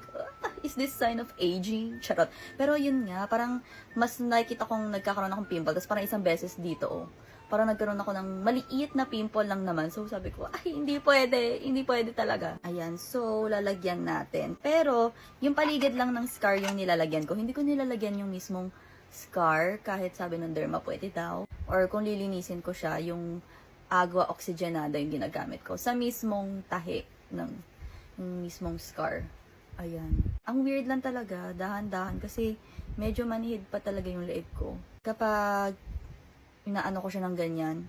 is this sign of aging? Charot. Pero yun nga, parang mas nakikita kong nagkakaroon akong pimple. Tapos parang isang beses dito, parang nagkaroon ako ng maliit na pimple lang naman. So sabi ko, ay, hindi pwede talaga. Ayan, so lalagyan natin. Pero, yung paligid lang ng scar yung nilalagyan ko. Hindi ko nilalagyan yung mismong scar, kahit sabi ng derma, pwede daw. Or kung lilinisin ko siya, yung agua oxygenada yung ginagamit ko. Sa mismong tahi ng yung mismong scar. Ayan. Ang weird lang talaga, dahan-dahan, kasi medyo manhid pa talaga yung leeg ko. Kapag inaano ko siya ng ganyan,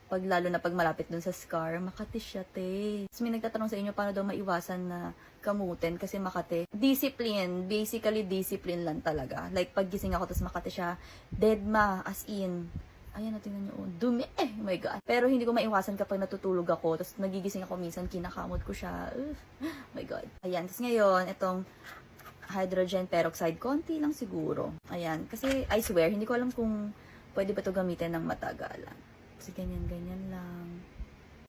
lalo na pag malapit dun sa scar, makati siya, te. Tapos may nagtatanong sa inyo, paano daw maiwasan na kamutin kasi makati. Discipline, basically discipline lang talaga. Like, pag gising ako, tapos makati siya, deadma, as in. Ayan, tingnan nyo, dumi, oh my God. Pero hindi ko maiwasan kapag natutulog ako, tapos nagigising ako minsan, kinakamot ko siya. Oh my God. Ayan, tapos ngayon, itong hydrogen peroxide, konti lang siguro. Ayan, kasi I swear, hindi ko alam kung pwede ba ito gamitin ng matagalan. Kasi ganyan-ganyan lang.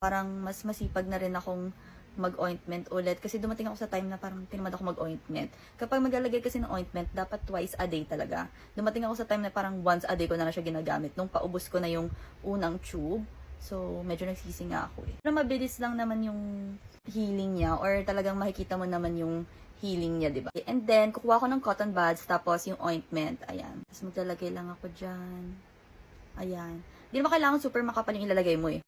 Parang mas masipag na rin akong mag-ointment ulit. Kasi dumating ako sa time na parang tinamad ako mag-ointment. Kapag maglalagay kasi ng ointment, dapat twice a day talaga. Dumating ako sa time na parang once a day ko na lang siya ginagamit. Nung paubos ko na yung unang tube. So, medyo nagsisi nga ako eh. Pero mabilis lang naman yung healing niya. Or talagang makikita mo naman yung healing niya, diba? And then, kukuha ko ng cotton buds, tapos yung ointment. Ayan. Tapos maglalagay lang ako dyan. Ayan. Hindi naman kailangan super makapal yung ilalagay mo eh.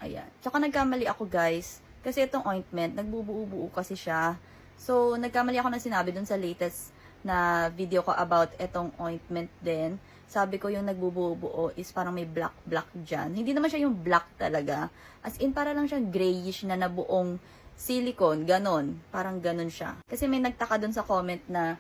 Ayan. Tsaka nagkamali ako, guys. Kasi itong ointment, nagbubuo-buo kasi siya. So, nagkamali ako ng sinabi dun sa latest na video ko about itong ointment din. Sabi ko yung nagbubuo-buo is parang may black-black dyan. Hindi naman siya yung black talaga. As in, para lang siyang grayish na nabuong silicone. Ganon. Parang ganon siya. Kasi may nagtaka dun sa comment na,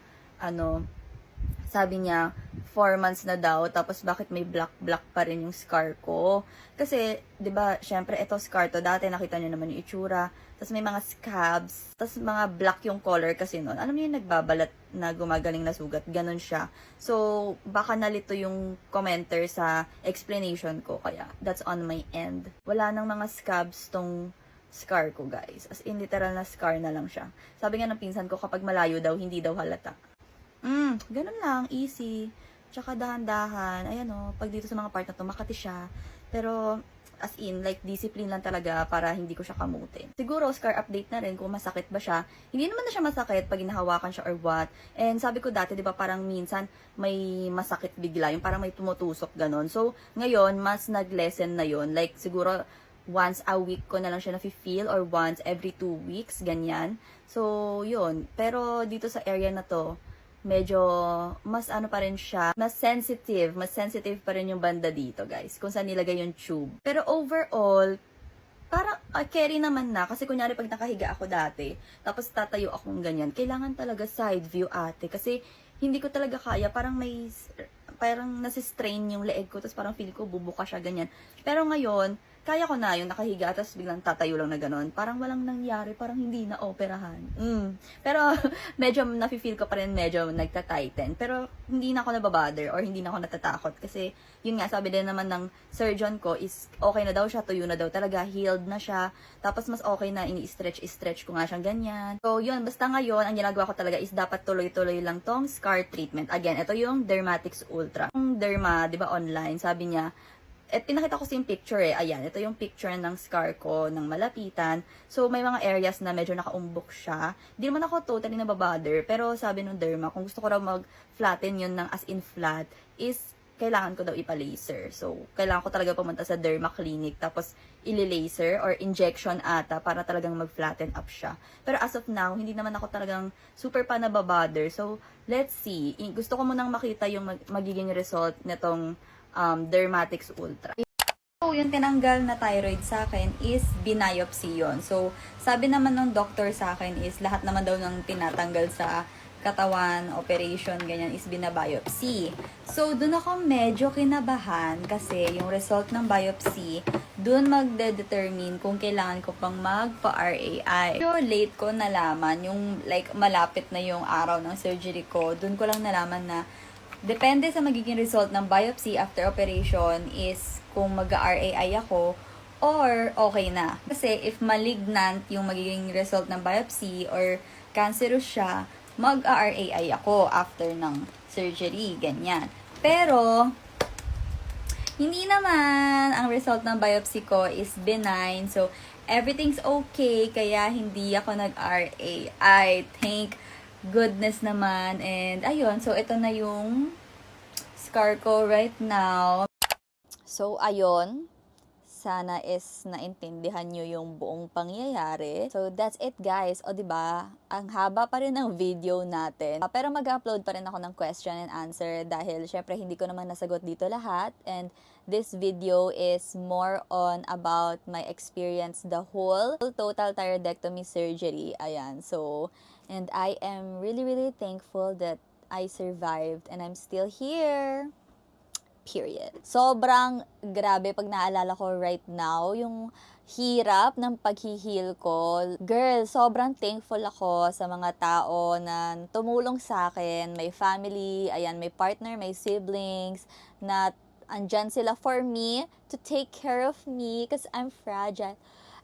sabi niya, 4 months na daw, tapos bakit may black-black pa rin yung scar ko? Kasi, di ba, syempre, ito scar to, dati nakita niyo naman yung itsura, tapos may mga scabs, tapos mga black yung color kasi nun. Alam niyo yung nagbabalat na gumagaling na sugat, ganun siya. So, baka nalito yung commenter sa explanation ko, kaya that's on my end. Wala nang mga scabs tong scar ko, guys. As in, literal na scar na lang siya. Sabi nga ng pinsan ko, kapag malayo daw, hindi daw halata. Ganun lang, easy. Tsaka dahan-dahan, ayan pag dito sa mga part na to, makati siya. Pero, as in, like, discipline lang talaga para hindi ko siya kamutin. Siguro, scar update na rin kung masakit ba siya. Hindi naman na siya masakit pag hinahawakan siya or what. And sabi ko dati, di ba, parang minsan may masakit bigla, yung parang may tumutusok, ganon. So, ngayon, mas nag-lessen na yon. Like, siguro, once a week ko na lang siya na-feel or once every 2 weeks, ganyan. So, yun. Pero, dito sa area na to, medyo mas pa rin siya, mas sensitive pa rin yung banda dito, guys, kung saan nilagay yung tube. Pero overall, parang carry naman na, kasi kunyari pag nakahiga ako dati, tapos tatayo akong ganyan, kailangan talaga side view, ate, kasi hindi ko talaga kaya, parang nasistrain yung leeg ko, tapos parang feel ko bubuka siya, ganyan. Pero ngayon, kaya ko na yung nakahiga, tapos biglang tatayo lang na gano'n. Parang walang nangyari, parang hindi na operahan. Pero medyo nafe-feel ko pa rin medyo nagta-tighten. Pero hindi na ako nababother or hindi na ako natatakot. Kasi yun nga, sabi din naman ng surgeon ko is okay na daw siya, tuyo na daw talaga, healed na siya. Tapos mas okay na ini-stretch ko nga siyang ganyan. So yun, basta ngayon, ang ginagawa ko talaga is dapat tuloy-tuloy lang tong scar treatment. Again, ito yung Dermatix Ultra. Yung Derma, di ba online, sabi niya, pinakita ko yung picture Ayan, ito yung picture ng scar ko ng malapitan. So, may mga areas na medyo nakaumbok siya. Hindi naman ako totally nababother. Pero sabi nung derma, kung gusto ko raw mag-flatten yun ng as in flat, is kailangan ko daw ipa-laser. So, kailangan ko talaga pumunta sa derma clinic, tapos ili-laser or injection ata para talagang mag-flatten up siya. Pero as of now, hindi naman ako talagang super pa nababother. So, let's see. Gusto ko munang makita yung magiging result nitong Dermatix Ultra. So, yung tinanggal na thyroid sa akin is biopsy yun. So, sabi naman ng doctor sa akin is lahat naman daw ng tinatanggal sa katawan, operation, ganyan, is binabiopsy. So, dun ako medyo kinabahan kasi yung result ng biopsy, dun magde-determine kung kailangan ko pang magpa-RAI. So, late ko nalaman, yung like malapit na yung araw ng surgery ko, dun ko lang nalaman na depende sa magiging result ng biopsy after operation is kung mag-RAI ako or okay na. Kasi if malignant yung magiging result ng biopsy or cancerous siya, mag-RAI ako after ng surgery, ganyan. Pero, hindi naman ang result ng biopsy ko is benign. So, everything's okay, kaya hindi ako nag-RAI. Thank goodness naman. And, ayun. So, ito na yung scar ko right now. So, ayun. Sana is naintindihan nyo yung buong pangyayari. So, that's it guys. O, diba? Ang haba pa rin ng video natin. Pero mag-upload pa rin ako ng question and answer dahil syempre hindi ko naman nasagot dito lahat. And this video is more on about my experience the whole total thyroidectomy surgery. Ayan. So, and I am really, really thankful that I survived and I'm still here. Period. Sobrang grabe pag naalala ko right now, yung hirap ng paghihil ko. Girl, sobrang thankful ako sa mga tao na tumulong sa akin, may family, ayan, may partner, may siblings, na andyan sila for me to take care of me because I'm fragile.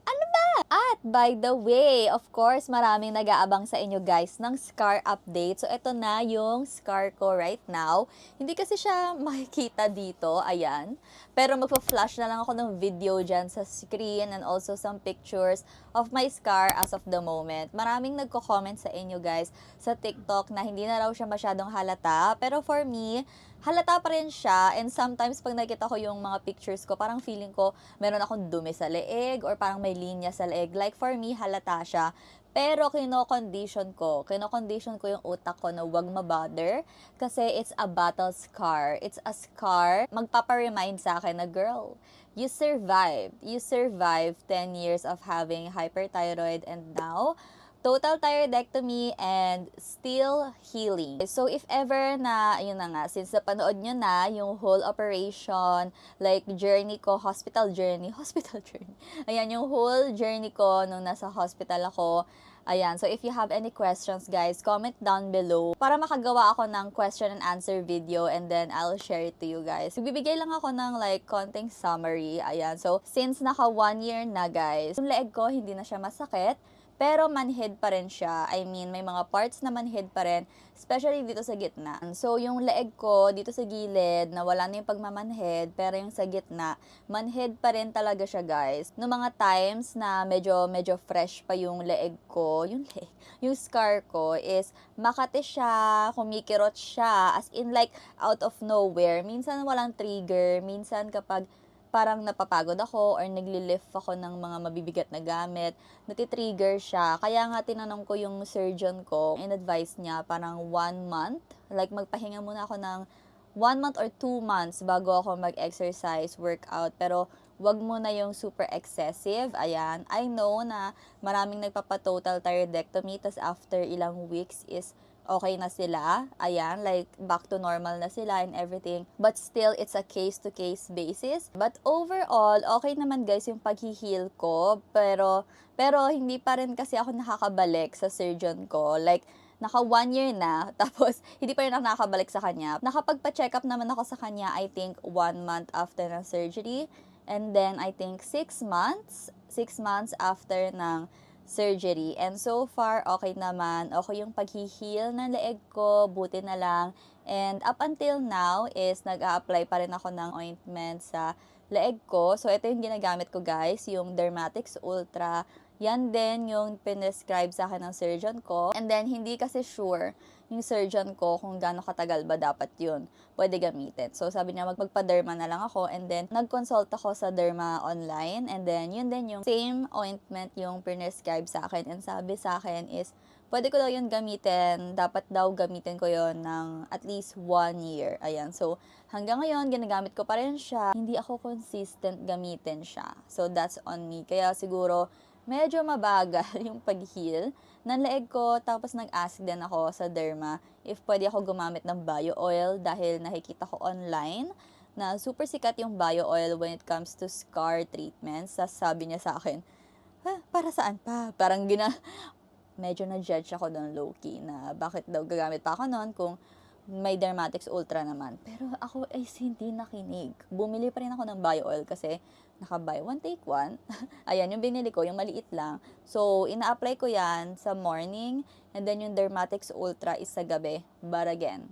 Ano ba? At by the way, of course, maraming nag-aabang sa inyo guys ng scar update. So, ito na yung scar ko right now. Hindi kasi siya makikita dito, ayan. Pero magpa-flash na lang ako ng video dyan sa screen and also some pictures of my scar as of the moment. Maraming nagko-comment sa inyo guys sa TikTok na hindi na raw siya masyadong halata. Pero for me, halata pa rin siya. And sometimes pag nakita ko yung mga pictures ko, parang feeling ko meron akong dumi sa leeg or parang may linya sa leeg. Like for me, halata siya. Pero kino-condition ko yung utak ko na wag mabother kasi it's a battle scar. It's a scar. Magpaparemind sa akin na, girl, you survived. You survived 10 years of having hyperthyroid and now total thyroidectomy and still healing. So, if ever na, yun na nga, since napanood nyo na yung whole operation, like journey ko, hospital journey. Ayan, yung whole journey ko nung nasa hospital ako. Ayan, so if you have any questions, guys, comment down below para makagawa ako ng question and answer video and then I'll share it to you guys. Bibigay lang ako ng like konting summary. Ayan, so since naka 1 year na, guys, yung leeg ko hindi na siya masakit. Pero manhid pa rin siya. I mean, may mga parts na manhid pa rin, especially dito sa gitna. So, yung leeg ko dito sa gilid, na wala na yung pagmamanhid, pero yung sa gitna, manhid pa rin talaga siya, guys. Noong mga times na medyo fresh pa yung leeg ko, yung scar ko is makati siya, kumikirot siya, as in like out of nowhere. Minsan walang trigger, minsan kapag parang napapagod ako or nagli-lift ako ng mga mabibigat na gamit, natitrigger siya. Kaya nga tinanong ko yung surgeon ko, in-advise niya parang 1 month, like magpahinga muna ako ng 1 month or 2 months bago ako mag-exercise, workout. Pero wag muna yung super excessive. Ayan, I know na maraming nagpapa-total thyroidectomy, tas after ilang weeks is okay na sila. Ayan, like back to normal na sila and everything. But still, it's a case-to-case basis. But overall, okay naman guys yung pag-heal ko. Pero hindi pa rin kasi ako nakakabalik sa surgeon ko. Like, naka 1 year na, tapos hindi pa rin ako nakakabalik sa kanya. Nakapagpa-check up naman ako sa kanya, I think 1 month after ng surgery. And then, I think 6 months after ng surgery. And so far, okay naman. Okay yung pag-heal ng leeg ko, buti na lang. And up until now is nag-a-apply pa rin ako ng ointment sa leeg ko. So, ito yung ginagamit ko guys, yung Dermatix Ultra. Yan din yung pinescribe sa akin ng surgeon ko. And then, hindi kasi sure yung surgeon ko kung gaano katagal ba dapat yun pwede gamitin. So, sabi niya, magpa-derma na lang ako. And then, nag-consult ako sa derma online. And then, yun din yung same ointment yung pinescribe sa akin. And sabi sa akin is, pwede ko daw yun gamitin. Dapat daw gamitin ko yun ng at least 1 year. Ayan. So, hanggang ngayon, ginagamit ko pa rin siya. Hindi ako consistent gamitin siya. So, that's on me. Kaya siguro, medyo mabagal yung pag-heal ng leeg ko. Tapos nag-ask din ako sa derma if pwede ako gumamit ng bio oil dahil nakikita ko online na super sikat yung bio oil when it comes to scar treatments. Sabi niya sa akin, para saan pa? Parang medyo na-judge ako doon low-key na bakit daw gagamit pa ako noon kung may Dermatix Ultra naman. Pero ako ay hindi nakinig. Bumili pa rin ako ng bio oil kasi naka-buy one, take one. Ayan, yung binili ko, yung maliit lang. So, ina-apply ko yan sa morning and then yung Dermatix Ultra is sa gabi. But again,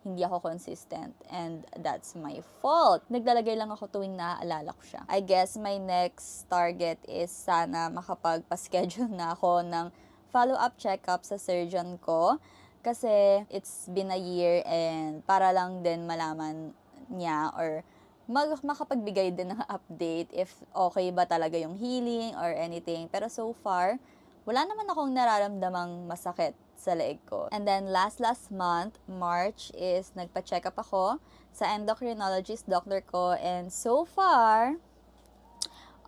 hindi ako consistent and that's my fault. Naglalagay lang ako tuwing naaalala ko siya. I guess my next target is sana makapagpa-schedule na ako ng follow-up check-up sa surgeon ko. Kasi it's been a year and para lang din malaman niya or makapagbigay din ng update if okay ba talaga yung healing or anything. Pero so far, wala naman akong nararamdamang masakit sa leeg ko. And then last month, March, is nagpa-check up ako sa endocrinologist doctor ko and so far,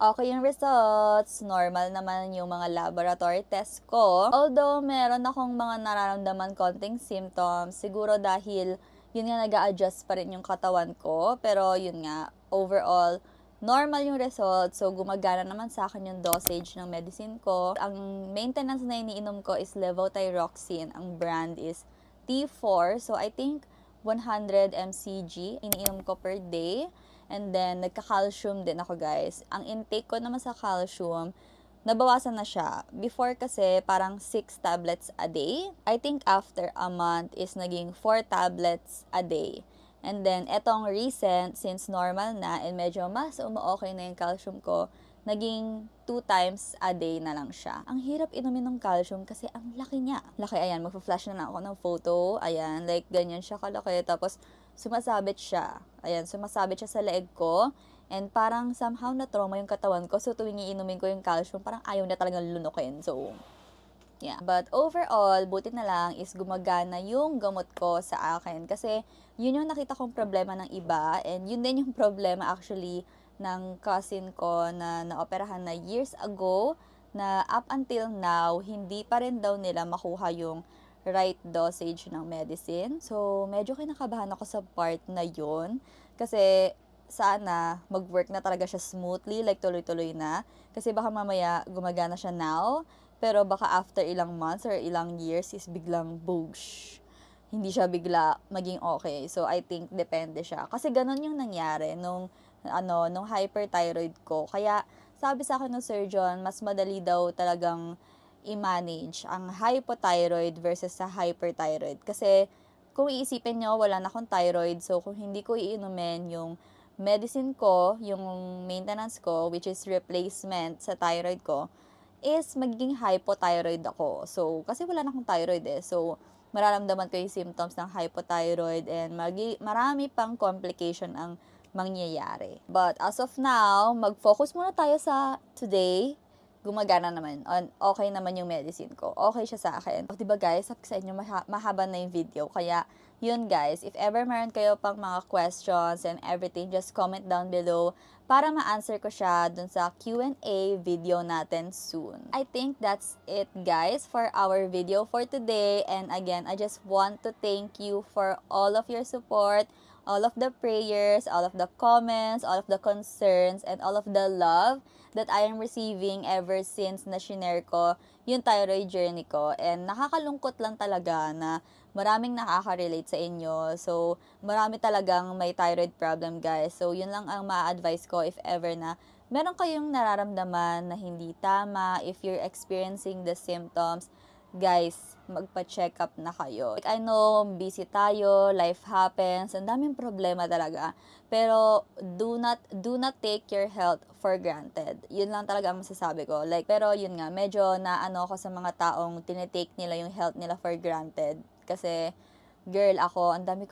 okay yung results. Normal naman yung mga laboratory test ko. Although, meron akong mga nararamdaman konting symptoms. Siguro dahil yun nga nag-a-adjust pa rin yung katawan ko. Pero yun nga, overall, normal yung results. So, gumagana naman sa akin yung dosage ng medicine ko. Ang maintenance na iniinom ko is levothyroxine. Ang brand is T4. So, I think 100 mcg iniinom ko per day. And then, nagka-calcium din ako, guys. Ang intake ko naman sa calcium, nabawasan na siya. Before kasi, parang 6 tablets a day. I think after a month is naging 4 tablets a day. And then, etong recent, since normal na, and medyo mas umu-okay na yung calcium ko, naging 2 times a day na lang siya. Ang hirap inumin ng calcium kasi ang laki niya. Laki, ayan, magpa-flash na ako ng photo. Ayan, like, ganyan siya kalaki. Tapos, sumasabit siya. Ayan, sumasabit siya sa leeg ko. And parang somehow na-trauma yung katawan ko. So, tuwing iinumin ko yung calcium, parang ayaw na talagang lunukin. So, yeah. But overall, buti na lang is gumagana yung gamot ko sa akin. Kasi, yun yung nakita kong problema ng iba. And yun din yung problema actually ng cousin ko na naoperahan na years ago. Na up until now, hindi pa rin daw nila makuha yung right dosage ng medicine. So, medyo kinakabahan ako sa part na yun. Kasi, sana mag-work na talaga siya smoothly, like tuloy-tuloy na. Kasi baka mamaya gumagana siya now, pero baka after ilang months or ilang years is biglang boosh. Hindi siya bigla maging okay. So, I think depende siya. Kasi ganun yung nangyari nung hyperthyroid ko. Kaya, sabi sa akin ng surgeon, mas madali daw talagang i-manage ang hypothyroid versus sa hyperthyroid. Kasi, kung iisipin nyo, wala na akong thyroid. So, kung hindi ko iinumin yung medicine ko, yung maintenance ko, which is replacement sa thyroid ko, is magiging hypothyroid ako. So, kasi wala na akong thyroid eh. So, mararamdaman ko yung symptoms ng hypothyroid and marami pang complication ang mangyayari. But, as of now, mag-focus muna tayo sa today. Gumagana naman. Okay naman yung medicine ko. Okay siya sa akin. Diba guys, sabi sa inyo, mahaba na yung video. Kaya, yun guys, if ever meron kayo pang mga questions and everything, just comment down below para ma-answer ko siya dun sa Q&A video natin soon. I think that's it guys for our video for today. And again, I just want to thank you for all of your support, all of the prayers, all of the comments, all of the concerns, and all of the love that I am receiving ever since na shinare ko yung thyroid journey ko. And nakakalungkot lang talaga na maraming nakaka-relate sa inyo. So, marami talagang may thyroid problem, guys. So, yun lang ang ma-advise ko if ever na meron kayong nararamdaman na hindi tama, if you're experiencing the symptoms, guys, magpa-check up na kayo. Like, I know, busy tayo, life happens, ang daming problema talaga. Pero, do not take your health for granted. Yun lang talaga ang masasabi ko. Like, pero yun nga, medyo naano ako sa mga taong tinitake nila yung health nila for granted. Kasi, girl, ako, ang dami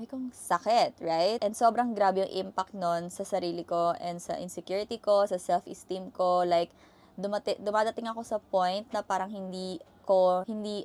kong sakit, right? And sobrang grabe yung impact nun sa sarili ko and sa insecurity ko, sa self-esteem ko. Like, dumadating ako sa point na parang hindi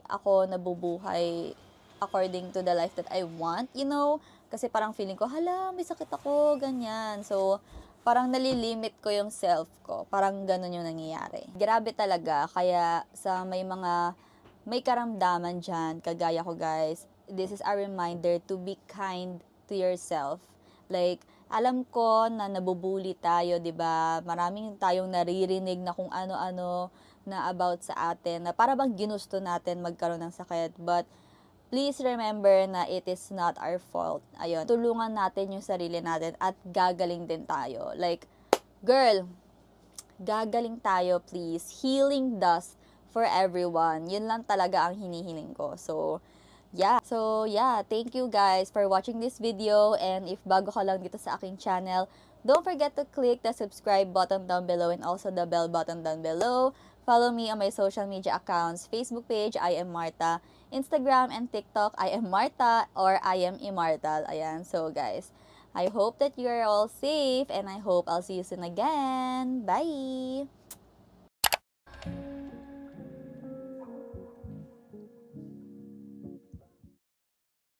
ako nabubuhay according to the life that I want, you know? Kasi parang feeling ko, hala, may sakit ako, ganyan. So, parang nalilimit ko yung self ko. Parang ganun yung nangyayari. Grabe talaga. Kaya sa may karamdaman dyan, kagaya ko guys, this is a reminder to be kind to yourself. Like, alam ko na nabubuli tayo, 'di ba? Maraming tayong naririnig na kung ano-ano na about sa atin, na para bang ginusto natin magkaroon ng sakit. But please remember na it is not our fault. Ayun, tulungan natin yung sarili natin at gagaling din tayo. Like, girl, gagaling tayo please. Healing dust for everyone. Yun lang talaga ang hinihiling ko. So, yeah, thank you guys for watching this video. And if bago ka lang dito sa aking channel, don't forget to click the subscribe button down below and also the bell button down below. Follow me on my social media accounts. Facebook page, I am Marta. Instagram and TikTok, I am Marta or I am Immortal. Ayan, so guys, I hope that you are all safe and I hope I'll see you soon again. Bye!